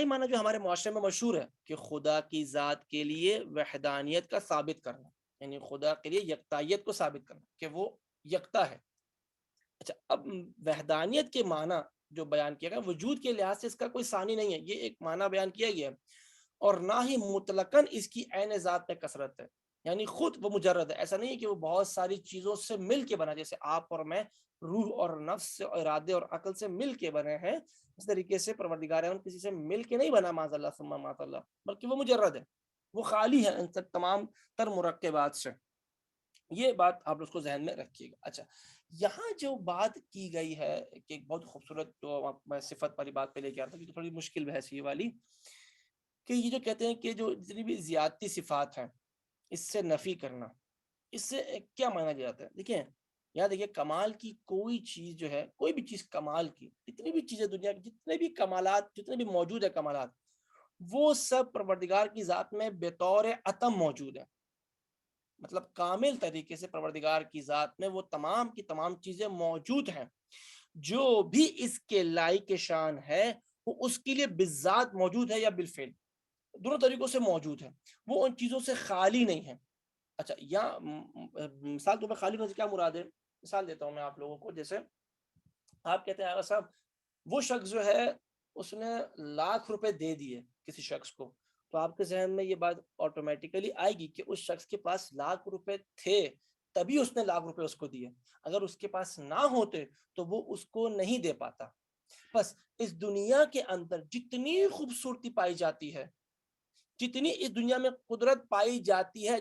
معنی جو ہمارے معاشرے میں مشہور ہے کہ خدا کی ذات کے لیے وحدانیت کا ثابت کرنا، یعنی خدا کے لیے یکتائیت کو ثابت کرنا کہ وہ یکتا ہے. اچھا، اب وحدانیت کے معنی جو بیان کیا گیا وجود کے لحاظ سے اس کا کوئی ثانی نہیں ہے، یہ ایک معنی بیان کیا گیا ہے. اور نہ ہی مطلقاً اس کی عین ذات میں کثرت ہے، یعنی خود وہ مجرد ہے. ایسا نہیں ہے کہ وہ بہت ساری چیزوں سے مل کے بنا، جیسے آپ اور میں روح اور نفس سے اور ارادے اور عقل سے مل کے بنے ہیں، اس طریقے سے پروردگار اعظم کسی سے مل کے نہیں بنا، معاذ اللہ ثم معاذ اللہ، بلکہ وہ مجرد ہے، وہ خالی ہے ان تمام تر مرکبات سے. یہ بات آپ اس کو ذہن میں رکھیے گا. اچھا، یہاں جو بات کی گئی ہے کہ ایک بہت خوبصورت جو میں صفت والی بات پہ لے کے آتا ہوں، تھوڑی مشکل بحث یہ والی کہ یہ جو کہتے ہیں کہ جو جتنی بھی زیادتی صفات ہیں اس سے نفی کرنا، اس سے کیا مانا جاتا ہے؟ دیکھیں یہاں دیکھیں، کمال کی کوئی چیز جو ہے، کوئی بھی چیز کمال کی، جتنی بھی چیزیں دنیا کی، جتنے بھی کمالات، جتنے بھی موجود ہے کمالات، وہ سب پروردگار کی ذات میں بطور عتم موجود ہے. مطلب کامل طریقے سے پروردگار کی ذات میں وہ تمام کی تمام چیزیں موجود ہیں. جو بھی اس کے لائق شان ہے وہ اس کے لیے بالذات موجود ہے یا بالفعل، دونوں طریقوں سے موجود ہے، وہ ان چیزوں سے خالی نہیں ہے. اچھا، یا مثال تو میں خالی ہونے سے کیا مراد ہے؟ مثال دیتا ہوں میں آپ لوگوں کو. جیسے آپ کہتے ہیں صاحب وہ شخص جو ہے اس نے ₹1,00,000 دے دیے کسی شخص کو، تو آپ کے ذہن میں یہ بات آٹومیٹیکلی آئے گی کہ اس شخص کے پاس ₹1,00,000 تھے تبھی اس نے ₹1,00,000 اس کو دیے. اگر اس کے پاس نہ ہوتے تو وہ اس کو نہیں دے پاتا. بس اس دنیا کے اندر جتنی خوبصورتی پائی جاتی ہے، جتنی اس دنیا میں قدرت پائی جاتی ہے،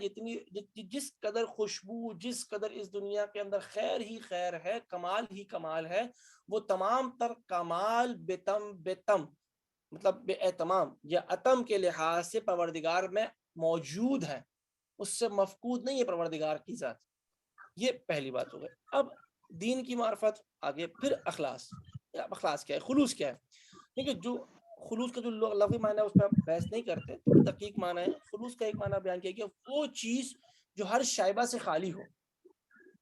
جس قدر خوشبو، جس قدر اس دنیا کے اندر خیر ہی خیر ہے، کمال ہی کمال ہے، وہ تمام تر کمال بتم مطلب بے اہتمام یا عتم کے لحاظ سے پروردگار میں موجود ہے، اس سے مفقود نہیں ہے پروردگار کی ذات. یہ پہلی بات ہو گئی. اب دین کی معرفت آگے، پھر اخلاص. اخلاص کیا ہے؟ خلوص کیا ہے؟ دیکھیں، جو خلوص کا جو لفظی معنی ہے اس پہ آپ بحث نہیں کرتے، تھوڑا دقیق معنی ہے. خلوص کا ایک معنی بیان کیا گیا وہ چیز جو ہر شائبہ سے خالی ہو،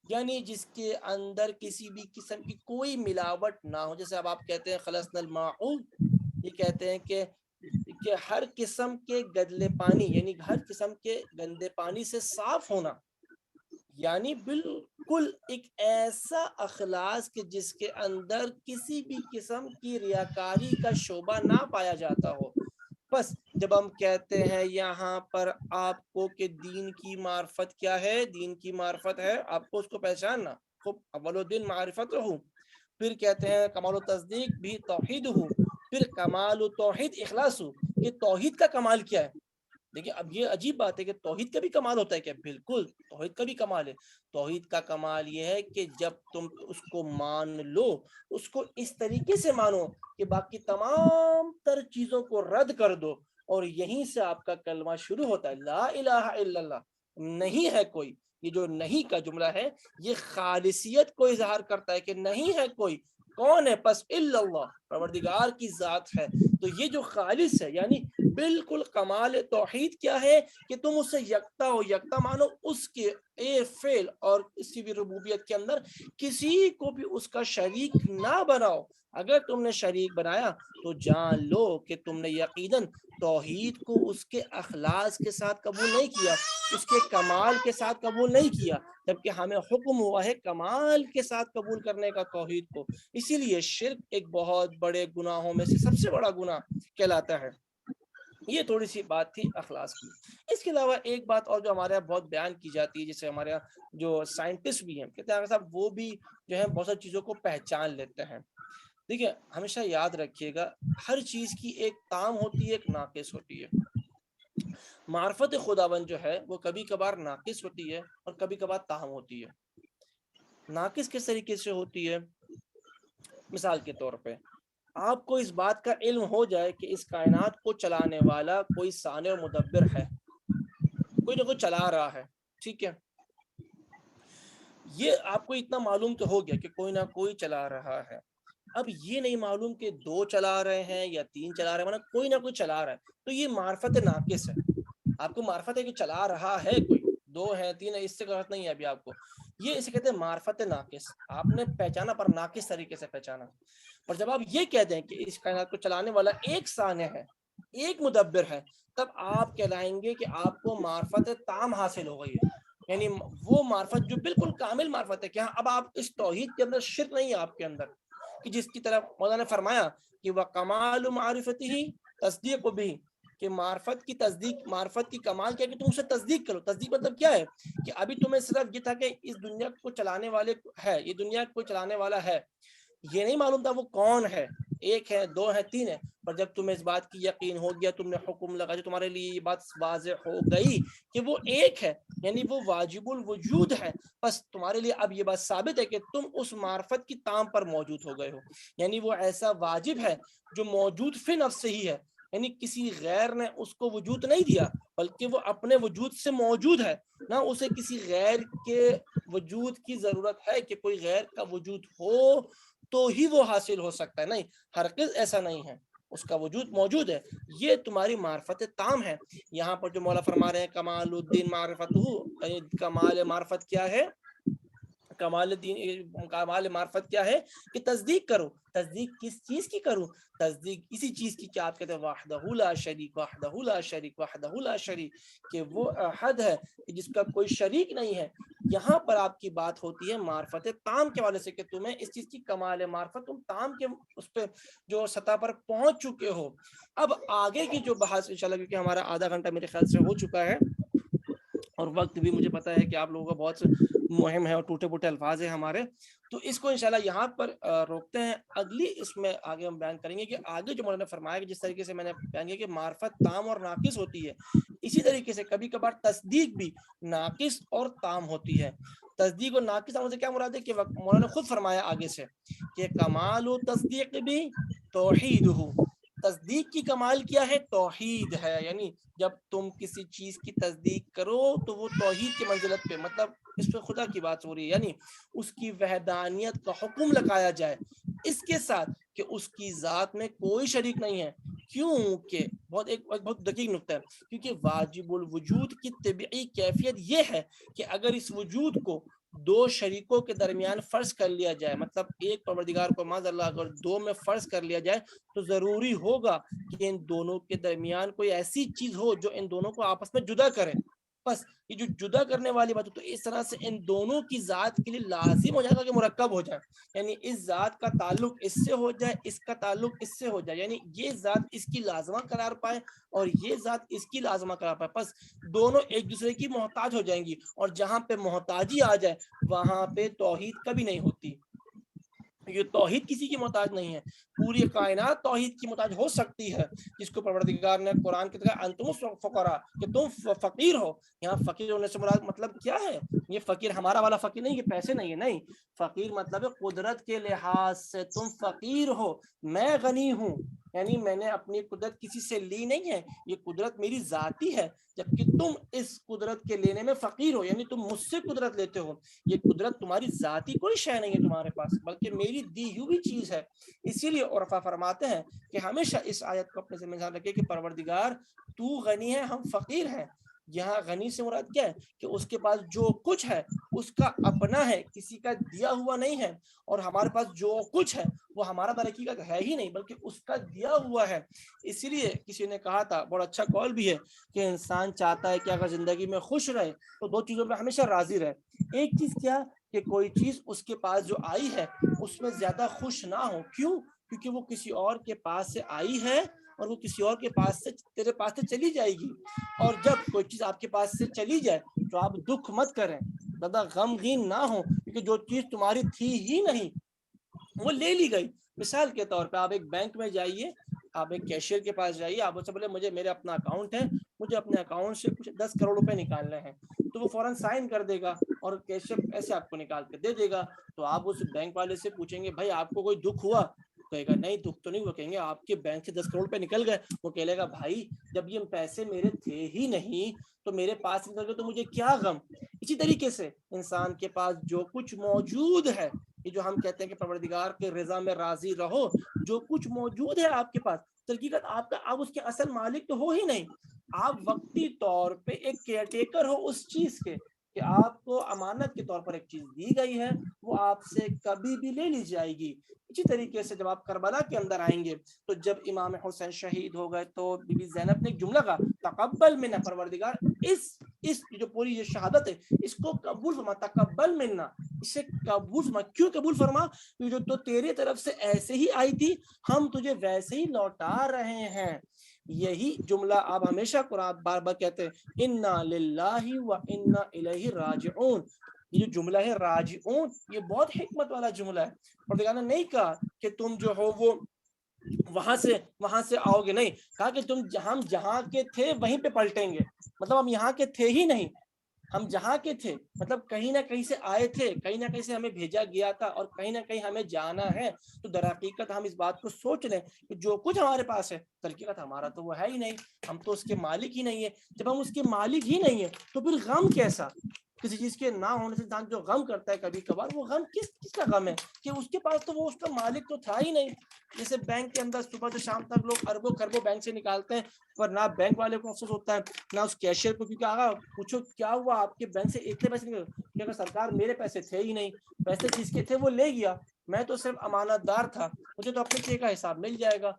یعنی جس کے اندر کسی بھی قسم کی کوئی ملاوٹ نہ ہو. جیسے اب آپ کہتے ہیں خلصنا الماء، یہ کہتے ہیں کہ ہر قسم کے گدلے پانی، یعنی ہر قسم کے گندے پانی سے صاف ہونا، یعنی بالکل ایک ایسا اخلاص کہ جس کے اندر کسی بھی قسم کی ریاکاری کا شعبہ نہ پایا جاتا ہو. بس جب ہم کہتے ہیں یہاں پر آپ کو کہ دین کی معرفت کیا ہے، دین کی معرفت ہے آپ کو اس کو پہچاننا. خوب اول دن معرفت رہو، پھر کہتے ہیں کمال التصدیق بھی توحید ہو، پھر کمال التوحید اخلاص ہو، کہ توحید کا کمال کیا ہے. دیکھیں اب یہ عجیب بات ہے کہ توحید کا بھی کمال ہوتا ہے کیا؟ بالکل توحید کا بھی کمال ہے. توحید کا کمال یہ ہے کہ جب تم اس کو مان لو، اس کو اس طریقے سے مانو کہ باقی تمام تر چیزوں کو رد کر دو، اور یہیں سے آپ کا کلمہ شروع ہوتا ہے. لا الہ الا اللہ، نہیں ہے کوئی. یہ جو نہیں کا جملہ ہے یہ خالصیت کو اظہار کرتا ہے کہ نہیں ہے کوئی. کون ہے؟ پس الا اللہ، پروردگار کی ذات ہے. تو یہ جو خالص ہے یعنی بالکل کمال توحید کیا ہے کہ تم اسے یکتا ہو، یکتا مانو اس کے فعل اور اسی بھی ربوبیت کے اندر کسی کو بھی اس کا شریک نہ بناؤ. اگر تم نے شریک بنایا تو جان لو کہ تم نے یقیناً توحید کو اس کے اخلاص کے ساتھ قبول نہیں کیا، اس کے کمال کے ساتھ قبول نہیں کیا، جبکہ ہمیں حکم ہوا ہے کمال کے ساتھ قبول کرنے کا توحید کو. اسی لیے شرک ایک بہت بڑے گناہوں میں سے سب سے بڑا گناہ کہلاتا ہے. یہ تھوڑی سی بات تھی اخلاص کی. اس کے علاوہ ایک بات اور جو ہمارے یہاں بہت بیان کی جاتی ہے، جیسے ہمارے یہاں جو سائنٹسٹ بھی ہیں کہتے ہیں صاحب وہ بھی جو ہے بہت ساری چیزوں کو پہچان لیتے ہیں. دیکھیے ہمیشہ یاد رکھیے گا ہر چیز کی ایک تام ہوتی ہے، ایک ناقص ہوتی ہے. معرفت خداوند جو ہے وہ کبھی کبھار ناقص ہوتی ہے اور کبھی کبھار تام ہوتی ہے. ناقص کس طریقے سے ہوتی ہے؟ مثال کے طور پہ آپ کو اس بات کا علم ہو جائے کہ اس کائنات کو چلانے والا کوئی صانع و مدبر ہے، کوئی نہ کوئی چلا رہا ہے، ٹھیک ہے. یہ آپ کو اتنا معلوم تو ہو گیا کہ کوئی نہ کوئی چلا رہا ہے. اب یہ نہیں معلوم کہ 2 چلا رہے ہیں یا 3 چلا رہے ہیں، مطلب کوئی نہ کوئی چلا رہا ہے. تو یہ معرفت ناقص ہے. آپ کو معرفت ہے کہ چلا رہا ہے کوئی، 2 ہے 3 ہے، اس سے غلط نہیں ہے ابھی آپ کو. یہ اسے کہتے ہیں معرفت ناقص. آپ نے پہچانا پر ناقص طریقے سے پہچانا. اور جب آپ یہ کہہ دیں کہ اس کائنات کو چلانے والا ایک صانع ہے، ایک مدبر ہے، تب آپ کہلائیں گے کہ آپ کو معرفت تام حاصل ہو گئی ہے. یعنی وہ معرفت جو بالکل کامل معرفت ہے کہ ہاں اب آپ اس توحید کے اندر شرک نہیں ہے آپ کے اندر، کہ جس کی طرف مولانا نے فرمایا کہ وہ کمال معرفتی ہی تصدیق بھی، کہ معرفت کی تصدیق، معرفت کی کمال کیا کہ تم اسے تصدیق کرو. تصدیق مطلب کیا ہے کہ ابھی تمہیں صرف یہ تھا کہ اس دنیا کو چلانے والے ہے، یہ دنیا کو چلانے والا ہے، یہ نہیں معلوم تھا وہ کون ہے، 1 ہے 2 ہے 3 ہے. پر جب تمہیں اس بات کی یقین ہو گیا، تم نے حکم لگا، جو تمہارے لیے یہ بات واضح ہو گئی کہ وہ ایک ہے، یعنی وہ واجب الوجود ہے، بس تمہارے لیے اب یہ بات ثابت ہے کہ تم اس معرفت کی تام پر موجود ہو گئے ہو. یعنی وہ ایسا واجب ہے جو موجود فی نفس سے ہی ہے، یعنی کسی غیر نے اس کو وجود نہیں دیا، بلکہ وہ اپنے وجود سے موجود ہے. نہ اسے کسی غیر کے وجود کی ضرورت ہے کہ کوئی غیر کا وجود ہو تو ہی وہ حاصل ہو سکتا ہے. نہیں، ہرگز ایسا نہیں ہے، اس کا وجود موجود ہے. یہ تمہاری معرفت تام ہے. یہاں پر جو مولا فرما رہے ہیں کمال الدین معرفت، کمال معرفت کیا ہے؟ کمال دین، کمال معرفت کیا ہے کہ تصدیق کرو. تصدیق کس چیز کی کروں؟ تصدیق اسی چیز کی کہ آپ کہتے ہیں وحدہ لا شریک، وحدہ لا شریک، وحدہ لا شریک، کہ وہ احد ہے جس کا کوئی شریک نہیں ہے. یہاں پر آپ کی بات ہوتی ہے معرفت تام کے والے سے کہ تمہیں اس چیز کی کمال معرفت، تم تام کے اس پہ جو سطح پر پہنچ چکے ہو. اب آگے کی جو بحث انشاءاللہ، کیونکہ ہمارا آدھا گھنٹہ میرے خیال سے ہو چکا ہے اور وقت بھی مجھے پتا ہے کہ آپ لوگوں کا بہت مہم ہے اور ٹوٹے پوٹے الفاظ ہیں ہمارے، تو اس کو انشاءاللہ یہاں پر روکتے ہیں. اگلی اس میں آگے ہم بیان کریں گے کہ آگے جو مولانا نے فرمایا کہ جس طریقے سے میں نے بیان کیا کہ معرفت تام اور ناقص ہوتی ہے، اسی طریقے سے کبھی کبھار تصدیق بھی ناقص اور تام ہوتی ہے. تصدیق اور ناقص سے کیا مراد ہے کہ مولانا نے خود فرمایا آگے سے کہ کمال و تصدیق بھی توحید ہو. تصدیق کی کمال کیا ہے؟ توحید ہے. یعنی جب تم کسی چیز کی تصدیق کرو تو وہ توحید کی منزلت پہ، مطلب اس پہ خدا کی بات ہو رہی ہے، یعنی اس کی وحدانیت کا حکم لگایا جائے اس کے ساتھ کہ اس کی ذات میں کوئی شریک نہیں ہے. کیونکہ بہت دقیق نقطہ ہے، کیونکہ واجب الوجود کی طبعی کیفیت یہ ہے کہ اگر اس وجود کو 2 شریکوں کے درمیان فرض کر لیا جائے، مطلب ایک پروردگار کو معاذ اللہ اگر 2 میں فرض کر لیا جائے تو ضروری ہوگا کہ ان دونوں کے درمیان کوئی ایسی چیز ہو جو ان دونوں کو آپس میں جدا کرے. بس یہ جو جدا کرنے والی بات ہے، تو اس طرح سے ان دونوں کی ذات کے لیے لازم ہو جائے گا کہ مرکب ہو جائے، یعنی اس ذات کا تعلق اس سے ہو جائے، اس کا تعلق اس سے ہو جائے، یعنی یہ ذات اس کی لازمہ قرار پائے اور یہ ذات اس کی لازمہ قرار پائے. بس دونوں ایک دوسرے کی محتاج ہو جائیں گی، اور جہاں پہ محتاجی آ جائے وہاں پہ توحید کبھی نہیں ہوتی. یہ توحید کسی کی محتاج نہیں ہے، پوری کائنات توحید کی محتاج ہو سکتی ہے، جس کو پروردگار نے قرآن کی طرح انتم الفقراء کہ تم فقیر ہو۔ یہاں فقیر ہونے سے مراد مطلب کیا ہے؟ یہ فقیر ہمارا والا فقیر نہیں، یہ پیسے نہیں ہے، نہیں، فقیر مطلب قدرت کے لحاظ سے تم فقیر ہو، میں غنی ہوں، یعنی میں نے اپنی قدرت کسی سے لی نہیں ہے، یہ قدرت میری ذاتی ہے، جبکہ تم اس قدرت کے لینے میں فقیر ہو، یعنی تم مجھ سے قدرت لیتے ہو، یہ قدرت تمہاری ذاتی کوئی شے نہیں ہے تمہارے پاس، بلکہ میری دی ہوئی چیز ہے۔ اسی لیے عرفا فرماتے ہیں کہ ہمیشہ اس آیت کو اپنے ذمہ دار رکھے کہ پروردگار تو غنی ہے، ہم فقیر ہیں۔ یہاں غنی سے مراد کیا ہے؟ کہ اس کے پاس جو کچھ ہے اس کا اپنا ہے، کسی کا دیا ہوا نہیں ہے، اور ہمارے پاس جو کچھ ہے وہ ہمارا در حقیقت ہے ہی نہیں، بلکہ اس کا دیا ہوا ہے۔ اسی لیے کسی نے کہا تھا، بڑا اچھا قول بھی ہے، کہ انسان چاہتا ہے کہ اگر زندگی میں خوش رہے تو دو چیزوں پہ ہمیشہ راضی رہے۔ ایک چیز کیا؟ کہ کوئی چیز اس کے پاس جو آئی ہے اس میں زیادہ خوش نہ ہو، کیوں؟ کیونکہ وہ کسی اور کے پاس سے آئی ہے اور وہ کسی اور کے پاس سے تیرے پاس سے چلی جائے گی۔ اور جب کوئی چیز آپ کے پاس سے چلی جائے تو آپ دکھ مت کریں، زیادہ غمگین نہ ہو، کیونکہ جو چیز تمہاری تھی ہی نہیں وہ لے لی گئی۔ مثال کے طور پہ آپ ایک بینک میں جائیے، آپ ایک کیشیئر کے پاس جائیے، آپ اس سے بولے مجھے میرے اپنا اکاؤنٹ ہے، مجھے اپنے اکاؤنٹ سے کچھ 10 کروڑ روپے نکالنے ہیں، تو وہ فوراً سائن کر دے گا اور کیشیئر پیسے آپ کو نکال کے دے دے گا۔ تو آپ اس بینک والے سے پوچھیں گے بھائی آپ کو کوئی دکھ ہوا؟ کہے گا نہیں دکھ تو نہیں ہوا۔ کہیں گے آپ کے بینک سے 10 کروڑ روپے نکل گئے؟ وہ کہے گا بھائی جب یہ پیسے میرے تھے ہی نہیں تو میرے پاس نکل گئے تو مجھے کیا غم۔ اسی طریقے سے انسان کے پاس جو کچھ موجود ہے، یہ جو ہم کہتے ہیں کہ پروردگار کے رضا میں راضی رہو، جو کچھ موجود ہے آپ کے پاس، حقیقت آپ اس کے اصل مالک تو ہو ہی نہیں، آپ وقتی طور پہ ایک کیئر ٹیکر ہو اس چیز کے، کہ آپ کو امانت کے طور پر ایک چیز دی گئی ہے، وہ آپ سے کبھی بھی لے لی جائے گی۔ اسی طریقے سے جب آپ کربلا کے اندر آئیں گے تو جب امام حسین شہید ہو گئے تو بی بی زینب نے ایک جملہ کہا، تقبل منا، پروردگار اس جو پوری یہ شہادت ہے اس کو قبول فرما، تقبل منا، اسے قبول فرما۔ کیوں قبول فرما؟ جو تو تیرے طرف سے ایسے ہی آئی تھی ہم تجھے ویسے ہی لوٹا رہے ہیں۔ یہی جملہ آپ ہمیشہ قرآن بار بار کہتے ہیں، انا للہ و انا الیہ راجعون۔ یہ جو جملہ ہے راجعون، یہ بہت حکمت والا جملہ ہے۔ پروردگار نے نہیں کہا کہ تم جو ہو وہ وہاں سے آؤ گے، نہیں کہا کہ ہم جہاں کے تھے وہیں پہ پلٹیں گے، مطلب ہم یہاں کے تھے ہی نہیں، ہم جہاں کے تھے مطلب کہیں نہ کہیں سے آئے تھے، کہیں نہ کہیں سے ہمیں بھیجا گیا تھا اور کہیں نہ کہیں ہمیں جانا ہے۔ تو در حقیقت ہم اس بات کو سوچ لیں کہ جو کچھ ہمارے پاس ہے در حقیقت ہمارا تو وہ ہے ہی نہیں، ہم تو اس کے مالک ہی نہیں ہے۔ جب ہم اس کے مالک ہی نہیں ہے تو پھر غم کیسا؟ کسی چیز کے نہ ہونے سے انسان جو غم کرتا ہے کبھی کبھار، وہ غم کس کا غم ہے؟ کہ اس کے پاس تو وہ اس کا مالک تو تھا ہی نہیں۔ جیسے بینک کے اندر صبح سے شام تک لوگ اربوں خربوں بینک سے نکالتے ہیں، پر نہ بینک والے کو افسوس ہوتا ہے نہ اس کیشیئر کو، کیونکہ آگا پوچھو کیا ہوا آپ کے بینک سے اتنے پیسے نکلے؟ کہ اگر سرکار میرے پیسے تھے ہی نہیں، پیسے جس کے تھے وہ لے گیا، میں تو صرف امانت دار تھا، مجھے تو اپنے چیک کا حساب مل جائے گا۔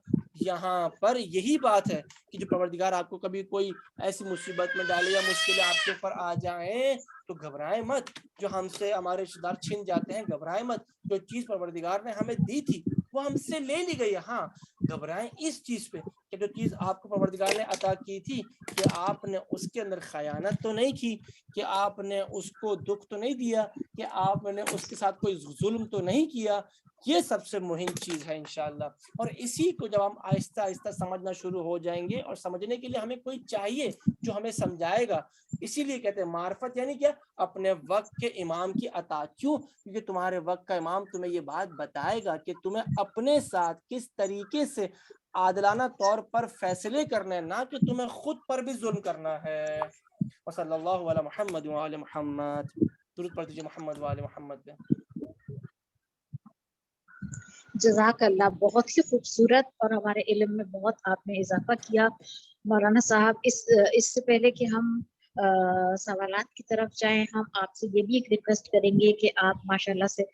یہاں پر یہی بات ہے کہ جو پروردگار آپ کو کبھی کوئی ایسی مصیبت میں ڈالے یا مشکلیں آپ کے اوپر آ جائیں تو گھبرائیں مت۔ جو ہم سے ہمارے رشتے دار چھن جاتے ہیں گھبرائیں مت، جو چیز پروردگار نے ہمیں دی تھی وہ ہم سے لے لی گئی۔ ہاں گھبرائیں اس چیز پہ کہ جو چیز آپ کو پروردگار نے عطا کی تھی کہ آپ نے اس کے اندر خیانت تو نہیں کی، کہ آپ نے اس کو دکھ تو نہیں دیا، کہ آپ نے اس کے ساتھ کوئی ظلم تو نہیں کیا۔ یہ سب سے مہم چیز ہے انشاءاللہ۔ اور اسی کو جب ہم آہستہ آہستہ سمجھنا شروع ہو جائیں گے، اور سمجھنے کے لیے ہمیں کوئی چاہیے جو ہمیں سمجھائے گا، اسی لیے کہتے ہیں معرفت یعنی کیا؟ اپنے وقت کے امام کی اطاعت۔ کیوں؟ کیونکہ تمہارے وقت کا امام تمہیں یہ بات بتائے گا کہ تمہیں اپنے ساتھ کس طریقے سے عادلانہ طور پر فیصلے کرنے، نہ کہ تمہیں خود پر بھی ظلم کرنا ہے۔ وصلی اللہ علی محمد وعلی محمد، درود پڑھ دیجیے محمد وعلی محمد پہ۔ جزاک اللہ، بہت ہی خوبصورت، اور ہمارے علم میں بہت آپ نے اضافہ کیا مولانا صاحب۔ اس سے پہلے کہ ہم سوالات کی طرف جائیں، ہم آپ سے یہ بھی ایک ریکویسٹ کریں گے کہ آپ ماشاءاللہ سے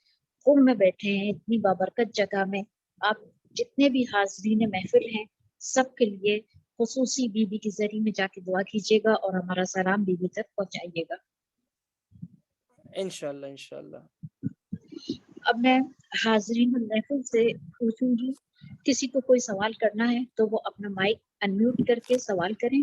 قم میں بیٹھے ہیں، اتنی بابرکت جگہ میں، آپ جتنے بھی حاضرین محفل ہیں سب کے لیے خصوصی بی بی کے ذریعے میں جا کے دعا کیجیے گا اور ہمارا سلام بی بی تک پہنچائیے گا۔ انشاءاللہ انشاءاللہ۔ اب میں حاضرین محفل سے پوچھوں گی، کسی کو کوئی سوال کرنا ہے تو وہ اپنا مائک انمیوٹ کر کے سوال کریں۔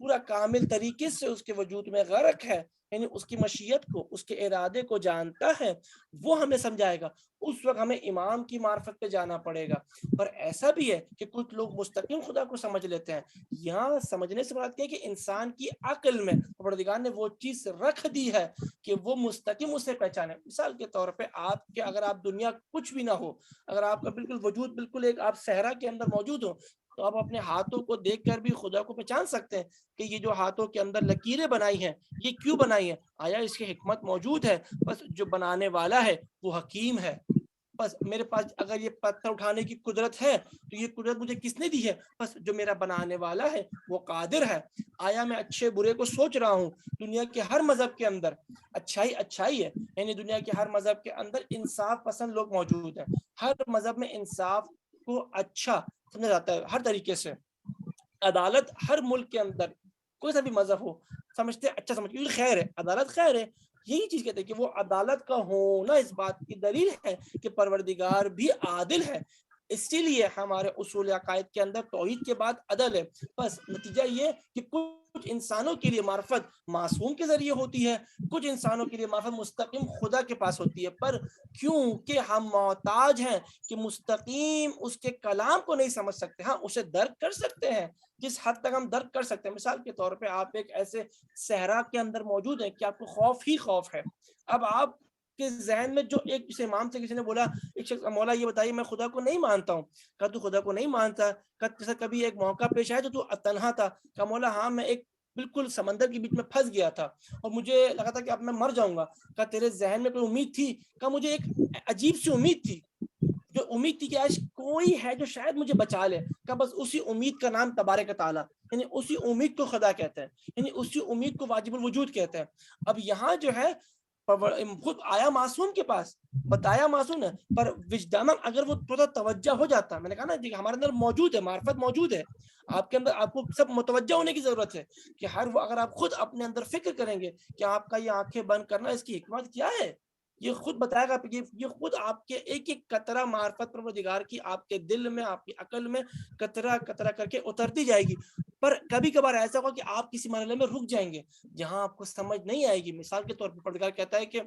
پورا کامل طریقے سے اس کے وجود میں غرق ہے، یعنی اس کی مشیت کو، اس کے ارادے کو جانتا ہے، وہ ہمیں سمجھائے گا، اس وقت ہمیں امام کی معرفت پہ جانا پڑے گا۔ پر ایسا بھی ہے کہ کچھ لوگ مستقیم خدا کو سمجھ لیتے ہیں۔ یہاں سمجھنے سے مراد کیا ہے کہ انسان کی عقل میں پروردگار نے وہ چیز رکھ دی ہے کہ وہ مستقیم اسے پہچانے۔ مثال کے طور پہ آپ کے اگر آپ دنیا کچھ بھی نہ ہو، اگر آپ کا بالکل وجود بالکل ایک آپ صحرا کے اندر موجود ہو، تو آپ اپنے ہاتھوں کو دیکھ کر بھی خدا کو پہچان سکتے ہیں کہ یہ جو ہاتھوں کے اندر لکیریں بنائی ہیں یہ کیوں بنائی ہیں، آیا اس کی حکمت موجود ہے؟ بس جو بنانے والا ہے وہ حکیم ہے۔ بس میرے پاس اگر یہ پتھر اٹھانے کی قدرت ہے تو یہ قدرت مجھے کس نے دی ہے؟ بس جو میرا بنانے والا ہے وہ قادر ہے۔ آیا میں اچھے برے کو سوچ رہا ہوں؟ دنیا کے ہر مذہب کے اندر اچھائی ہے، یعنی دنیا کے ہر مذہب کے اندر انصاف پسند لوگ موجود ہیں، ہر مذہب میں انصاف کو اچھا سمجھا جاتا ہے، ہر طریقے سے عدالت ہر ملک کے اندر کوئی سا بھی مذہب ہو سمجھتے اچھا سمجھتے کیونکہ خیر ہے، عدالت خیر ہے۔ یہی چیز کہتے ہیں کہ وہ عدالت کا ہونا اس بات کی دلیل ہے کہ پروردگار بھی عادل ہے، اسی لیے ہمارے اصول عقائد کے اندر توحید کے بعد عدل ہے۔ بس نتیجہ یہ کہ کچھ انسانوں کے لیے معرفت معصوم کے ذریعے ہوتی ہے، کچھ انسانوں کے لیے معرفت مستقیم خدا کے پاس ہوتی ہے، پر کیونکہ ہم محتاج ہیں کہ مستقیم اس کے کلام کو نہیں سمجھ سکتے، ہاں اسے درک کر سکتے ہیں جس حد تک ہم درک کر سکتے ہیں۔ مثال کے طور پہ آپ ایک ایسے صحرا کے اندر موجود ہیں کہ آپ کو خوف ہی خوف ہے، اب آپ کے ذہن میں جو ایک کسی امام سے کسی نے بولا، ایک شخص، مولا یہ بتائیے میں خدا کو نہیں مانتا ہوں، کہا تو خدا کو نہیں مانتا، کہا کبھی ایک موقع پیش آیا تو تنہا تھا، کہا مولا ہاں میں ایک بالکل سمندر کے بیچ میں پھنس گیا تھا اور مجھے لگا تھا کہ اب میں مر جاؤں گا، کہا تیرے ذہن میں کوئی امید تھی؟ کہا مجھے ایک عجیب سی امید تھی، جو امید تھی کہ آج کوئی ہے جو شاید مجھے بچا لے، کہ بس اسی امید کا نام تبارک تعالیٰ، یعنی اسی امید کو خدا کہتے ہیں، یعنی اسی امید کو واجب الوجود کہتے ہیں۔ اب یہاں جو ہے خود آیا معصوم کے پاس، بتایا معصوم ہے، پر وجدان اگر وہ تھوڑا توجہ ہو جاتا، میں نے کہا نا جی ہمارے اندر موجود ہے، معرفت موجود ہے آپ کے اندر، آپ کو سب متوجہ ہونے کی ضرورت ہے کہ ہر وہ اگر آپ خود اپنے اندر فکر کریں گے کہ آپ کا یہ آنکھیں بند کرنا اس کی حکمت کیا ہے، یہ خود بتائے گا، یہ خود آپ کے ایک ایک قطرہ معرفت پروردگار کی آپ کے دل میں، آپ کی عقل میں قطرہ قطرہ کر کے اترتی جائے گی۔ پر کبھی کبھار ایسا ہوگا کہ آپ کسی مرحلے میں رک جائیں گے جہاں آپ کو سمجھ نہیں آئے گی۔ مثال کے طور پر پروردگار کہتا ہے کہ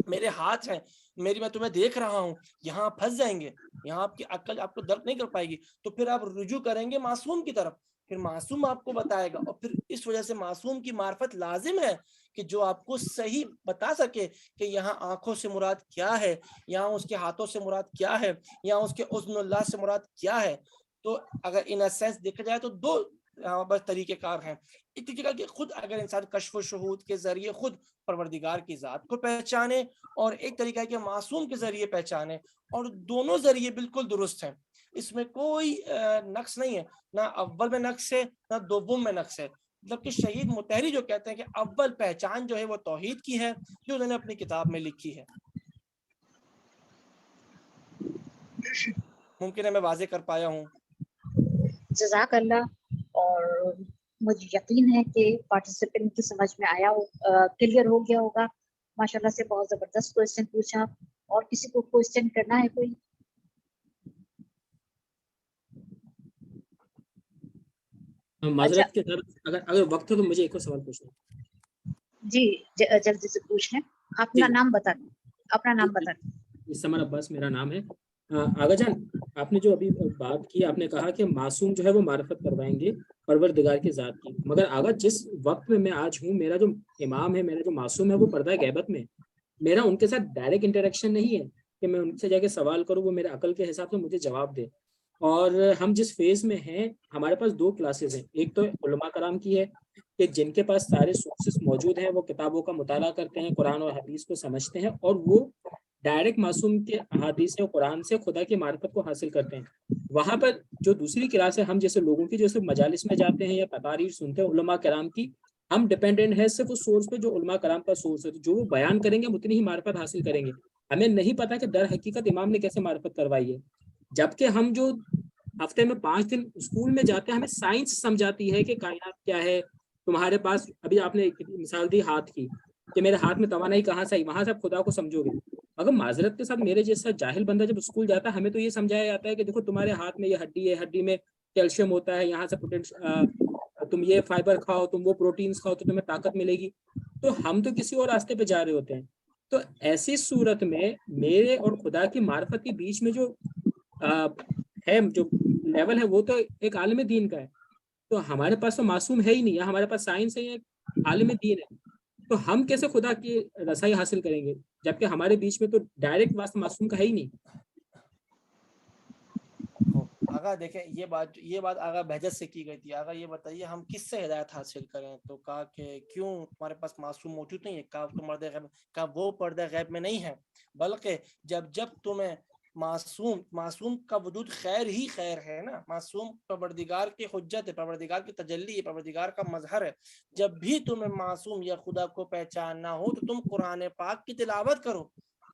میرے ہاتھ ہیں، میں تمہیں دیکھ رہا ہوں، یہاں آپ پھنس جائیں گے، یہاں آپ کی عقل آپ کو درک نہیں کر پائے گی، تو پھر آپ رجوع کریں گے معصوم کی طرف، پھر معصوم آپ کو بتائے گا، اور پھر اس وجہ سے معصوم کی معرفت لازم ہے کہ جو آپ کو صحیح بتا سکے کہ یہاں آنکھوں سے مراد کیا ہے، یہاں اس کے ہاتھوں سے مراد کیا ہے، یہاں اس کے اذن اللہ سے مراد کیا ہے۔ تو اگر ان سینس دیکھا جائے تو دو بس طریقہ کار ہیں، ایک طریقہ کہ خود اگر انسان کشف و شہود کے ذریعے خود پروردگار کی ذات کو پہچانے، اور ایک طریقہ ہے کہ معصوم کے ذریعے پہچانے، اور دونوں ذریعے بالکل درست ہیں، اس میں کوئی نقص نہیں ہے، نہ اول میں نقص ہے نہ دوم میں نقص ہے۔ مطلب کہ شہید مطہری جو کہتے ہیں کہ اول پہچان جو ہے وہ توحید کی ہے جو انہوں نے اپنی کتاب میں لکھی ہے۔ ممکن ہے میں واضح کر پایا ہوں۔ جزاک اللہ، اور مجھے یقین ہے کہ پارٹیسپینٹ کی سمجھ میں آیا ہو، کلیئر ہو گیا ہوگا۔ ماشاءاللہ سے بہت زبردست کوئسچن پوچھا، اور کسی کو کوئسچن کرنا ہے کوئی؟ معذرت کے ساتھ اگر وقت ہو تو مجھے ایک اور سوال پوچھنا ہے۔ جی جلدی سے پوچھ لیں، اپنا نام بتا دیں، اپنا نام بتا دیں۔ سمر عباس میرا نام ہے۔ آغا جان، آپ نے جو ابھی بات کی، آپ نے کہا کہ معصوم جو ہے وہ معرفت کروائیں گے پروردگار کی ذات کی، مگر آغا جس وقت میں میں آج ہوں، میرا جو امام ہے، میرا جو معصوم ہے، وہ پردہ غیبت میں، میرا ان کے ساتھ ڈائریکٹ انٹریکشن نہیں ہے کہ میں ان سے جا کے سوال کروں، وہ میرے عقل کے حساب سے مجھے جواب دے۔ اور ہم جس فیز میں ہیں، ہمارے پاس دو کلاسز ہیں، ایک تو علماء کرام کی ہے کہ جن کے پاس سارے سورسز موجود ہیں، وہ کتابوں کا مطالعہ کرتے ہیں، قرآن اور حدیث کو سمجھتے ہیں، اور وہ ڈائریکٹ معصوم کے احادیث اور قرآن سے خدا کی معرفت کو حاصل کرتے ہیں۔ وہاں پر جو دوسری کلاس ہے، ہم جیسے لوگوں کی، جیسے مجالس میں جاتے ہیں یا تقاریر سنتے ہیں علماء کرام کی، ہم ڈیپینڈنٹ ہے صرف اس سورس پہ جو علماء کرام کا سورس ہے، جو وہ بیان کریں گے ہم اتنی ہی معرفت حاصل کریں گے۔ ہمیں نہیں پتا کہ در حقیقت امام نے کیسے معرفت کروائی ہے، جبکہ ہم جو ہفتے میں 5 دن اسکول میں جاتے ہیں، ہمیں سائنس سمجھاتی ہے کہ کائنات کیا ہے۔ تمہارے پاس ابھی آپ نے مثال دی ہاتھ کی کہ میرے ہاتھ میں توانائی کہاں سے آئی، وہاں سے آپ خدا کو سمجھو گے۔ اگر معذرت کے ساتھ میرے جیسا جاہل بندہ جب اسکول جاتا ہے، ہمیں تو یہ سمجھایا جاتا ہے کہ دیکھو تمہارے ہاتھ میں یہ ہڈی ہے، ہڈی میں کیلشیم ہوتا ہے، یہاں سے تم یہ فائبر کھاؤ، تم وہ پروٹینز کھاؤ تو تمہیں طاقت ملے گی، تو ہم تو کسی اور راستے پہ جا رہے ہوتے ہیں. تو ایسی صورت میں میرے اور خدا کی معرفت کے بیچ میں جو ہے، جو لیول ہے، وہ تو ایک عالم دین کا ہے. تو ہمارے پاس تو معصوم ہے ہی نہیں، یا ہمارے پاس سائنس ہے یا عالم دین ہے. تو ہم کیسے خدا کی رسائی حاصل کریں گے جبکہ ہمارے بیچ میں تو ڈائریکٹ واسطہ معصوم کا ہے ہی نہیں. آغا دیکھیں یہ بات آغا بہجت سے کی گئی تھی. آغا یہ بتائیے ہم کس سے ہدایت حاصل کریں؟ تو کہا کہ کیوں تمہارے پاس معصوم موجود نہیں ہے؟ کہا تم پردہ غیب، کہا وہ پردہ غیب میں نہیں ہے، بلکہ جب تمہیں معصوم کا وجود خیر ہی خیر ہے نا، معصوم پروردگار کی حجت ہے، پروردگار کی تجلی ہے، پروردگار کا مظہر ہے. جب بھی تمہیں معصوم یا خدا کو پہچاننا ہو تو تم قرآن پاک کی تلاوت کرو،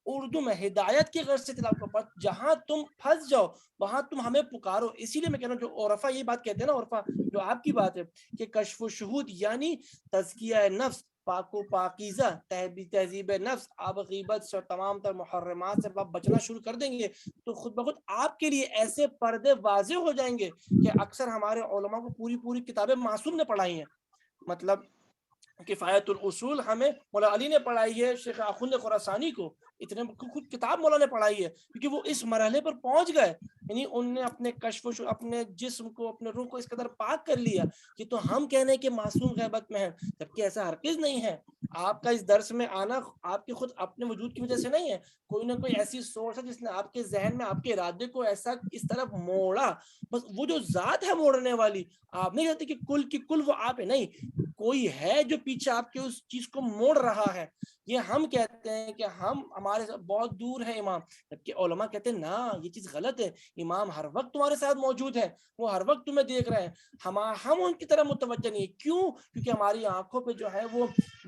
اردو میں ہدایت کی غرض سے تلاوت کرو. جہاں تم پھنس جاؤ وہاں تم ہمیں پکارو. اسی لیے میں کہہ رہا ہوں جو عرفا یہ بات کہتے ہیں نا، عرفا جو آپ کی بات ہے کہ کشف و شہود یعنی تزکیہ نفس، پاک و پاکیزہ، تہذیب نفس، آپ غیبت سے تمام تر محرمات سے آپ بچنا شروع کر دیں گے تو خود بخود آپ کے لیے ایسے پردے واضح ہو جائیں گے کہ اکثر ہمارے علماء کو پوری کتابیں معصوم نے پڑھائی ہیں. مطلب کفایت الاصول ہمیں مولا علی نے پڑھائی ہے، شیخ آخوند خراسانی کو اتنے خود کتاب مولا نے پڑھائی ہے، کیونکہ وہ اس مرحلے پر پہنچ گئے. یعنی ان نے اپنے کشف و اپنے جسم کو، اپنے روح کو اس قدر پاک کر لیا کہ تو ہم کہنے کہ معصوم غیبت میں ہے، جبکہ ایسا ہرگز نہیں ہے. آپ کا اس درس میں آنا آپ کے خود اپنے وجود کی وجہ سے نہیں ہے، کوئی نہ کوئی ایسی سورس ہے جس نے آپ کے ذہن میں آپ کے ارادے کو ایسا اس طرف موڑا. بس وہ جو ذات ہے موڑنے والی، آپ نہیں کہتے کہ کل کی کل وہ آپ ہے، نہیں، کوئی ہے جو پیچھے آپ کے اس چیز کو موڑ رہا ہے. یہ ہم کہتے ہیں کہ ہمارے بہت دور ہے امام، جبکہ علماء کہتے ہیں نا یہ چیز غلط ہے، امام ہر وقت تمہارے ساتھ موجود ہے، وہ ہر وقت تمہیں دیکھ رہے ہیں. ہم ان کی طرح متوجہ نہیں. کیوں؟ کیونکہ ہماری آنکھوں پہ جو ہے وہ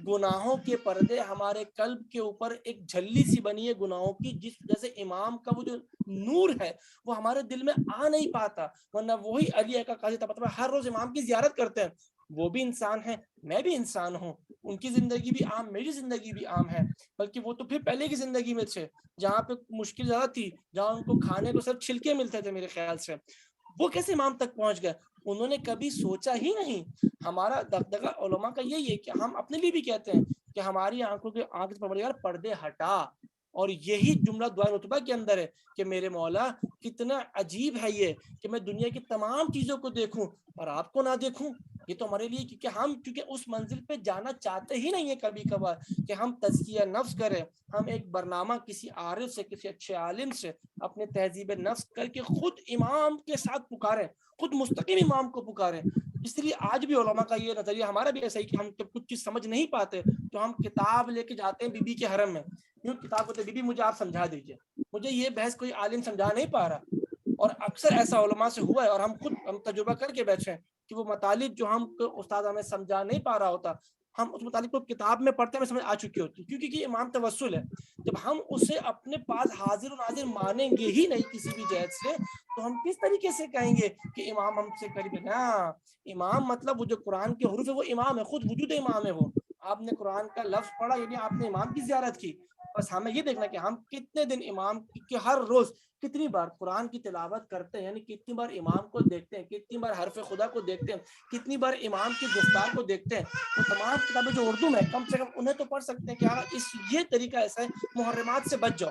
گناہوں کے پردے، ہمارے قلب کے اوپر ایک جھلی سی بنی ہے گناہوں کی، جس وجہ سے امام کا وہ جو نور ہے وہ ہمارے دل میں آ نہیں پاتا. ورنہ وہی علی کا قاضی طباطبا ہر روز امام کی زیارت کرتے ہیں. وہ بھی انسان ہیں، میں بھی انسان ہوں، ان کی زندگی بھی عام، میری زندگی بھی عام ہے. بلکہ وہ تو پھر پہلے کی زندگی میں تھے جہاں پہ مشکل زیادہ تھی، جہاں ان کو کھانے کو صرف چھلکے ملتے تھے میرے خیال سے. وہ کیسے امام تک پہنچ گئے؟ انہوں نے کبھی سوچا ہی نہیں. ہمارا دغدغہ علماء کا یہی ہے کہ ہم اپنے لیے بھی کہتے ہیں کہ ہماری آنکھوں کے آنکھ سے پروردگار پردے ہٹا، اور یہی جملہ دعائے رتبہ کے اندر ہے کہ میرے مولا کتنا عجیب ہے یہ کہ میں دنیا کی تمام چیزوں کو دیکھوں اور آپ کو نہ دیکھوں. یہ تو ہمارے لیے کیونکہ اس منزل پہ جانا چاہتے ہی نہیں ہے کبھی کبھار کہ ہم تزکیہ نفس کریں، ہم ایک برنامہ کسی عارف سے، کسی اچھے عالم سے اپنے تہذیب نفس کر کے خود امام کے ساتھ پکاریں، خود مستقیم امام کو پکاریں. اس لیے آج بھی علماء کا یہ نظریہ ہمارا بھی ایسا ہی کہ ہم جب کچھ چیز سمجھ نہیں پاتے تو ہم کتاب لے کے جاتے ہیں بی بی کے حرم میں. یوں کتاب ہوتے بی بی مجھے آپ سمجھا دیجئے، مجھے یہ بحث کوئی عالم سمجھا نہیں پا رہا. اور اکثر ایسا علماء سے ہوا ہے، اور ہم خود تجربہ کر کے بیٹھے ہیں کہ وہ مطالب جو ہم استاد ہمیں سمجھا نہیں پا رہا ہوتا، ہم اس مطالب کو کتاب میں پڑھتے ہیں سمجھ آ چکی ہوتی، کیونکہ یہ امام توسل ہے. جب ہم اسے اپنے پاس حاضر و ناظر مانیں گے ہی نہیں کسی بھی جہت سے، تو ہم کس طریقے سے کہیں گے کہ امام ہم سے قریب ہے؟ نا، امام مطلب وہ جو قرآن کے حروف ہے وہ امام ہے، خود وجود امام ہے. وہ آپ نے قرآن کا لفظ پڑھا یعنی آپ نے امام کی زیارت کی. بس ہمیں یہ دیکھنا کہ ہم کتنے دن امام کی ہر روز کتنی بار قرآن کی تلاوت کرتے ہیں، یعنی کتنی بار امام کو دیکھتے ہیں، کتنی بار حرف خدا کو دیکھتے ہیں، کتنی بار امام کی گفتار کو دیکھتے ہیں. وہ تمام کتابیں جو اردو میں کم سے کم انہیں تو پڑھ سکتے ہیں کہ یہ طریقہ ایسا ہے محرمات سے بچ جاؤ.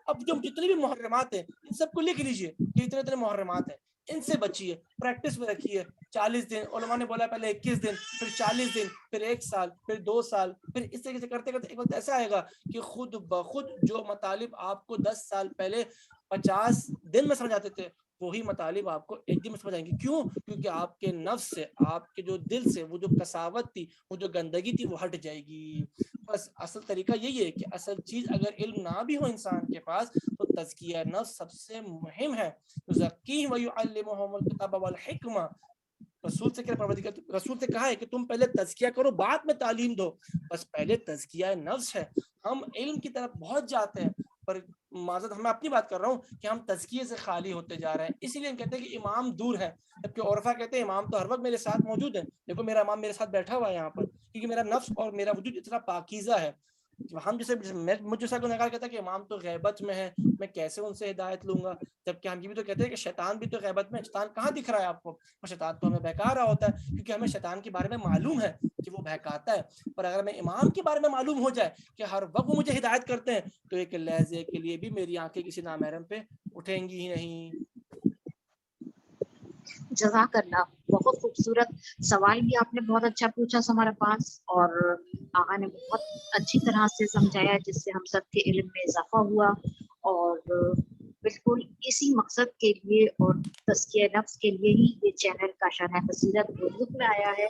اب جو جتنی بھی محرمات ہیں ان سب کو لکھ لیجئے کہ اتنے محرمات ہیں، ان سے بچیے، پریکٹس میں رکھیے. 40 دن علماء نے بولا، پہلے 21 دن، پھر 40 دن، پھر 1 سال، پھر 2 سال، پھر اس طریقے سے کرتے کرتے ایک وقت ایسا آئے گا کہ خود بخود جو مطالب آپ کو 10 سال پہلے 50 دن میں سمجھ آتے تھے وہی مطالب آپ کو 1 دن میں سمجھ آئیں گے. کیوں؟ کیونکہ آپ کے نفس سے، آپ کے جو دل سے وہ جو کساوت تھی، وہ جو گندگی تھی وہ ہٹ جائے گی. بس اصل طریقہ یہی ہے کہ اصل چیز اگر علم نہ بھی ہو انسان کے پاس تو تزکیہ نفس سب سے مہم ہے. یزکیہم ویعلمہم الکتاب والحکمہ. رسول سے کہا ہے کہ تم پہلے تزکیہ کرو بعد میں تعلیم دو. بس پہلے تزکیہ نفس ہے. ہم علم کی طرف بہت جاتے ہیں، پر معذرت میں اپنی بات کر رہا ہوں کہ ہم تزکیے سے خالی ہوتے جا رہے ہیں. اسی لیے ہم کہتے ہیں کہ امام دور ہے، جبکہ عرفا کہتے ہیں امام تو ہر وقت میرے ساتھ موجود ہے. دیکھو میرا امام میرے ساتھ بیٹھا ہوا ہے یہاں پر، کیونکہ میرا نفس اور میرا وجود اتنا پاکیزہ ہے. ہم جیسے مجھ جیسا گنہگار کہتا ہے کہ امام تو غیبت میں ہے, میں کیسے ان سے ہدایت لوں گا, جبکہ ہم یہ بھی تو کہتے ہیں کہ شیطان بھی تو غیبت میں, شیطان کہاں دکھ رہا ہے آپ کو, اور شیطان تو ہمیں بہکا رہا ہوتا ہے, کیونکہ ہمیں شیطان کے بارے میں معلوم ہے کہ وہ بہکاتا ہے. پر اگر ہمیں امام کے بارے میں معلوم ہو جائے کہ ہر وقت وہ مجھے ہدایت کرتے ہیں, تو ایک لہجے کے لیے بھی میری آنکھیں کسی نامحرم پہ اٹھیں گی ہی نہیں. جزاک اللہ, بہت خوبصورت سوال بھی آپ نے بہت اچھا پوچھا ہمارے پاس, اور آقا نے بہت اچھی طرح سے سمجھایا جس سے ہم سب کے علم میں اضافہ ہوا. اور بالکل اسی مقصد کے لیے اور تزکیہ نفس کے لیے ہی یہ چینل کاشانہ بصیرت وجود میں آیا ہے.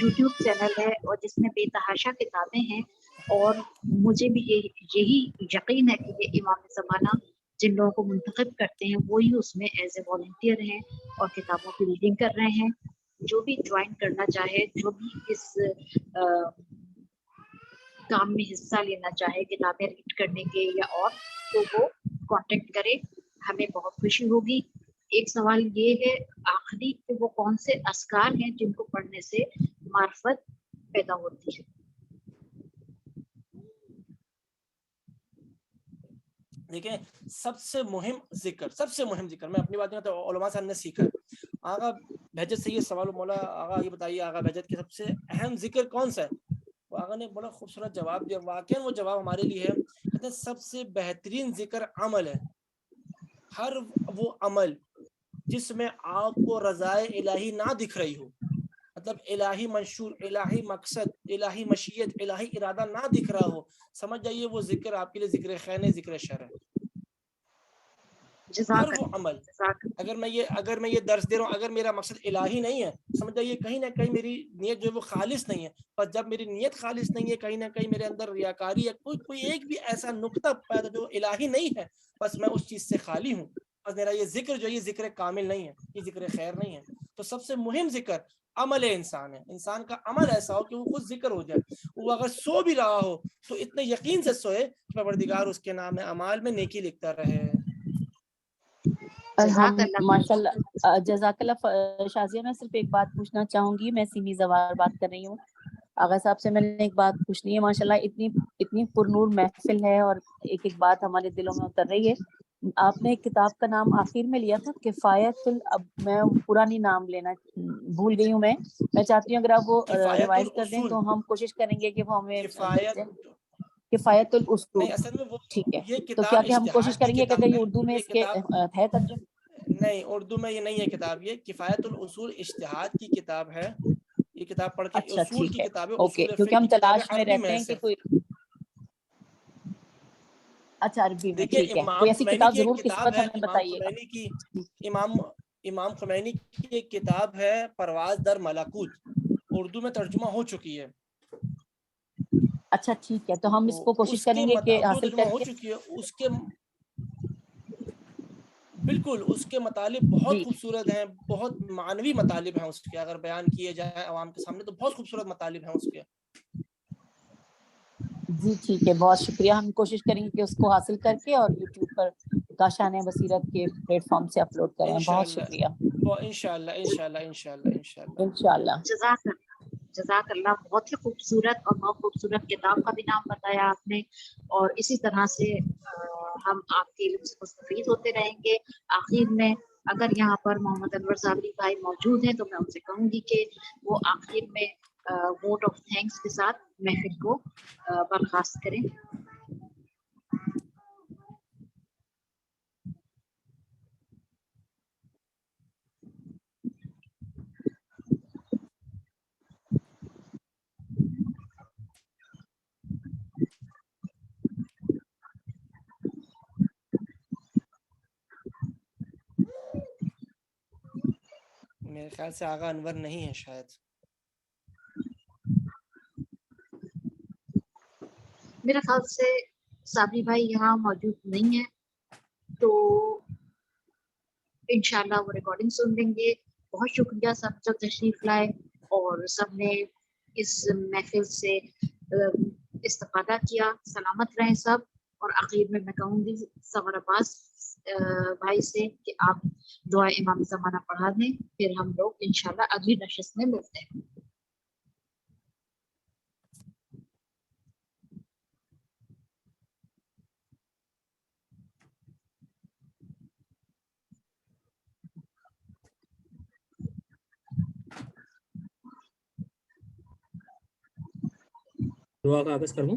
یوٹیوب چینل ہے اور جس میں بے تحاشا کتابیں ہیں, اور مجھے بھی یہی یقین ہے کہ یہ امام زمانہ جن لوگوں کو منتخب کرتے ہیں وہی اس میں ایز اے والنٹیئر ہیں اور کتابوں کی ریڈنگ کر رہے ہیں. جو بھی جوائن کرنا چاہے, جو بھی اس کام میں حصہ لینا چاہے کتابیں ریڈ کرنے کے یا اور, تو وہ کانٹیکٹ کرے, ہمیں بہت خوشی ہوگی. ایک سوال یہ ہے آخری کہ وہ کون سے اذکار ہیں جن کو پڑھنے سے معرفت پیدا ہوتی ہے. دیکھیں سب سے مہم ذکر میں اپنی بات نہیں کرتا, علماء سے ہم نے سیکھا ہے. آغا بہجت سے یہ سوال مولا آغا یہ بتائیے آغا بہجت کے سب سے اہم ذکر کون سا ہے؟ تو آغا نے بڑا خوبصورت جواب دیا, واقعا وہ جواب ہمارے لیے ہے. کہتے ہیں سب سے بہترین ذکر عمل ہے. ہر وہ عمل جس میں آپ کو رضائے الہی نہ دکھ رہی ہو, مطلب الہی منشور, الہی مقصد, الہی مشیت, الہی ارادہ نہ دکھ رہا ہو, سمجھ جائیے وہ ذکر آپ کے لیے ذکر خیر نہیں, ذکر شر ہے. ہر وہ عمل, اگر میں یہ درس دے رہا ہوں, اگر میرا مقصد الہی نہیں ہے, سمجھ جائیے کہیں نہ کہیں میری نیت جو ہے وہ خالص نہیں ہے. پر جب میری نیت خالص نہیں ہے, کہیں نہ کہیں میرے اندر ریاکاری ہے, کوئی ایک بھی ایسا نقطہ پیدا جو الہی نہیں ہے, بس میں اس چیز سے خالی ہوں, بس میرا یہ ذکر جو ہے یہ ذکر کامل نہیں ہے, یہ ذکر خیر نہیں ہے. تو سب سے مہم ذکر عمل انسان ہے. انسان کا عمل ایسا ہو کہ وہ خود ذکر ہو جائے. وہ اگر سو بھی رہا ہو تو اتنے یقین سے سوئے کہ پروردگار اس کے نام اعمال میں نیکی لکھتا رہے. ماشاء اللہ, جزاک اللہ. شازیہ میں صرف ایک بات پوچھنا چاہوں گی, میں سیمی زوار بات کر رہی ہوں. آغا صاحب سے میں نے ایک بات پوچھنی ہے. ماشاء اللہ اتنی پرنور محفل ہے اور ایک ایک بات ہمارے دلوں میں اتر رہی ہے. آپ نے ایک کتاب کا نام آخر میں لیا تھا کفایت اب میں پورا نہیں نام لینا بھول گئی ہوں. میں چاہتی ہوں اگر آپ وہ ریوائز کر دیں تو ہم کوشش کریں گے کہ وہ ہمیں کفایت الاصول. نہیں, اصل میں وہ ٹھیک ہے, یہ تو کتاب کیا ہم کوشش اجتہاد کی کریں گے کہ اگر کتاب یہ ہے. اردو میں یہ اس کے کتاب ہے ترجمہ؟ نہیں, اردو میں یہ نہیں ہے کتاب. یہ کفایت الاصول اجتہاد کی کتاب ہے. یہ کتاب پڑھ کے اچھا اصول ٹھیک کی ہے, کتاب ہے, اوکے, اصول کیونکہ فقہ ہم کی کتاب ہے, تلاش میں عربی رہتے ہے ہیں کہ صرف. کوئی اچھا عربی میں, دیکھیے ٹھیک ہے, امام کوئی ایسی خمینی کتاب کی ایک ضرور کتاب قسمت ہے, ہمیں بتائیے گا. امام خمینی کی ایک کتاب ہے پرواز در ملکوت, اردو میں ترجمہ ہو چکی ہے. اچھا ٹھیک ہے, تو ہم اس کو کوشش اس کریں کے گے کہ اردو حاصل ترجمہ کر ہو کے. چکی ہے. اس کے بالکل اس کے مطالب بہت جی خوبصورت ہیں, بہت معنوی مطالب ہیں اس کے. اگر بیان کیے جائیں عوام کے سامنے تو بہت خوبصورت مطالب ہیں اس کے. جی ٹھیک ہے, بہت شکریہ. ہم کوشش کریں گے کہ اس کو حاصل کر کے اور یوٹیوب پر کاشانہ بصیرت کے پلیٹ فارم سے اپلوڈ کریں. بہت شکریہ. انشاءاللہ. جزاک اللہ. بہت ہی خوبصورت اور بہت خوبصورت کتاب کا بھی نام بتایا آپ نے, اور اسی طرح سے ہم آپ کے علم سے مستفید ہوتے رہیں گے. آخر میں اگر یہاں پر محمد انور صابری بھائی موجود ہیں تو میں ان سے کہوں گی کہ وہ آخر میں ووٹ آف تھینکس کے ساتھ محفل کو برخاست کریں. میرے خیال سے آغا انور نہیں ہے شاید. میرے خیال سے صابری بھائی یہاں موجود نہیں ہے, تو انشاءاللہ وہ ریکارڈنگ سن لیں گے. بہت شکریہ سب جو تشریف لائے اور سب نے اس محفل سے استفادہ کیا. سلامت رہیں سب. اور آخر میں کہوں گی سمر عباس بھائی سے کہ آپ دعا امام زمانہ پڑھا دیں, پھر ہم لوگ انشاءاللہ اگلی نشست میں ملتے ہیں. دعا کا آغاز کروں؟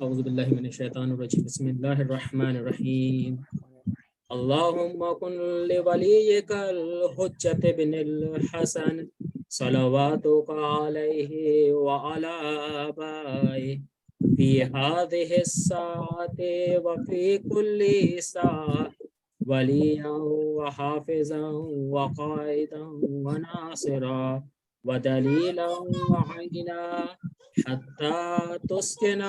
اعوذ باللہ من الشیطان الرجیم، بسم اللہ الرحمن الرحیم۔ اللہم کن لولیک الحجۃ بن الحسن صلواتک علیہ وعلی آبائہ فی ہذہ الساعۃ وفی کل ساعۃ ولیا وحافظا وقائدا وناصرا ودلیلا وعینا حتی تسکنہ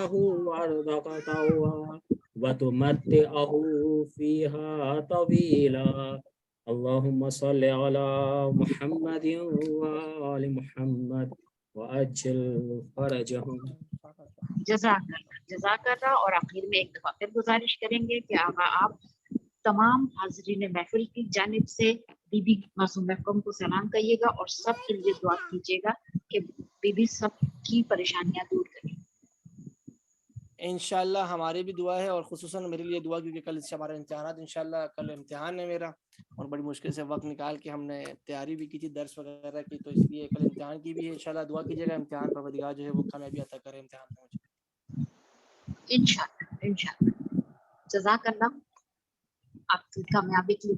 ارضک طوعا وتمتعہ فیہا طویلا۔ اللہم صل علی محمد وآل محمد وعجل فرجہم۔ جزاک اللہ۔ اور آخر میں ایک دفعہ پھر گزارش کریں گے کہ آقا آپ تمام حاضرین محفل کی جانب سے بی بی معصوم محکم کو سلام کہیے گا اور سب کے لیے دعا کیجیے گا کہ بی بی سب کی پریشانیاں دور کریں۔ انشاءاللہ ہماری بھی دعا ہے، اور خصوصاً میرے لیے دعا، کیونکہ کل سے ہمارے امتحانات، انشاءاللہ کل امتحان ہے میرا، اور بڑی مشکل سے وقت نکال کے ہم نے تیاری بھی کی تھی درس وغیرہ کی، تو اس لیے کل امتحان کی بھی ہے۔ انشاءاللہ دعا کیجیے گا امتحان پروردگار جو ہے وہ کامیابی عطا کرے امتحان میں مجھے۔ انشاءاللہ جزاک اللہ، آپ کی کامیابی کے لیے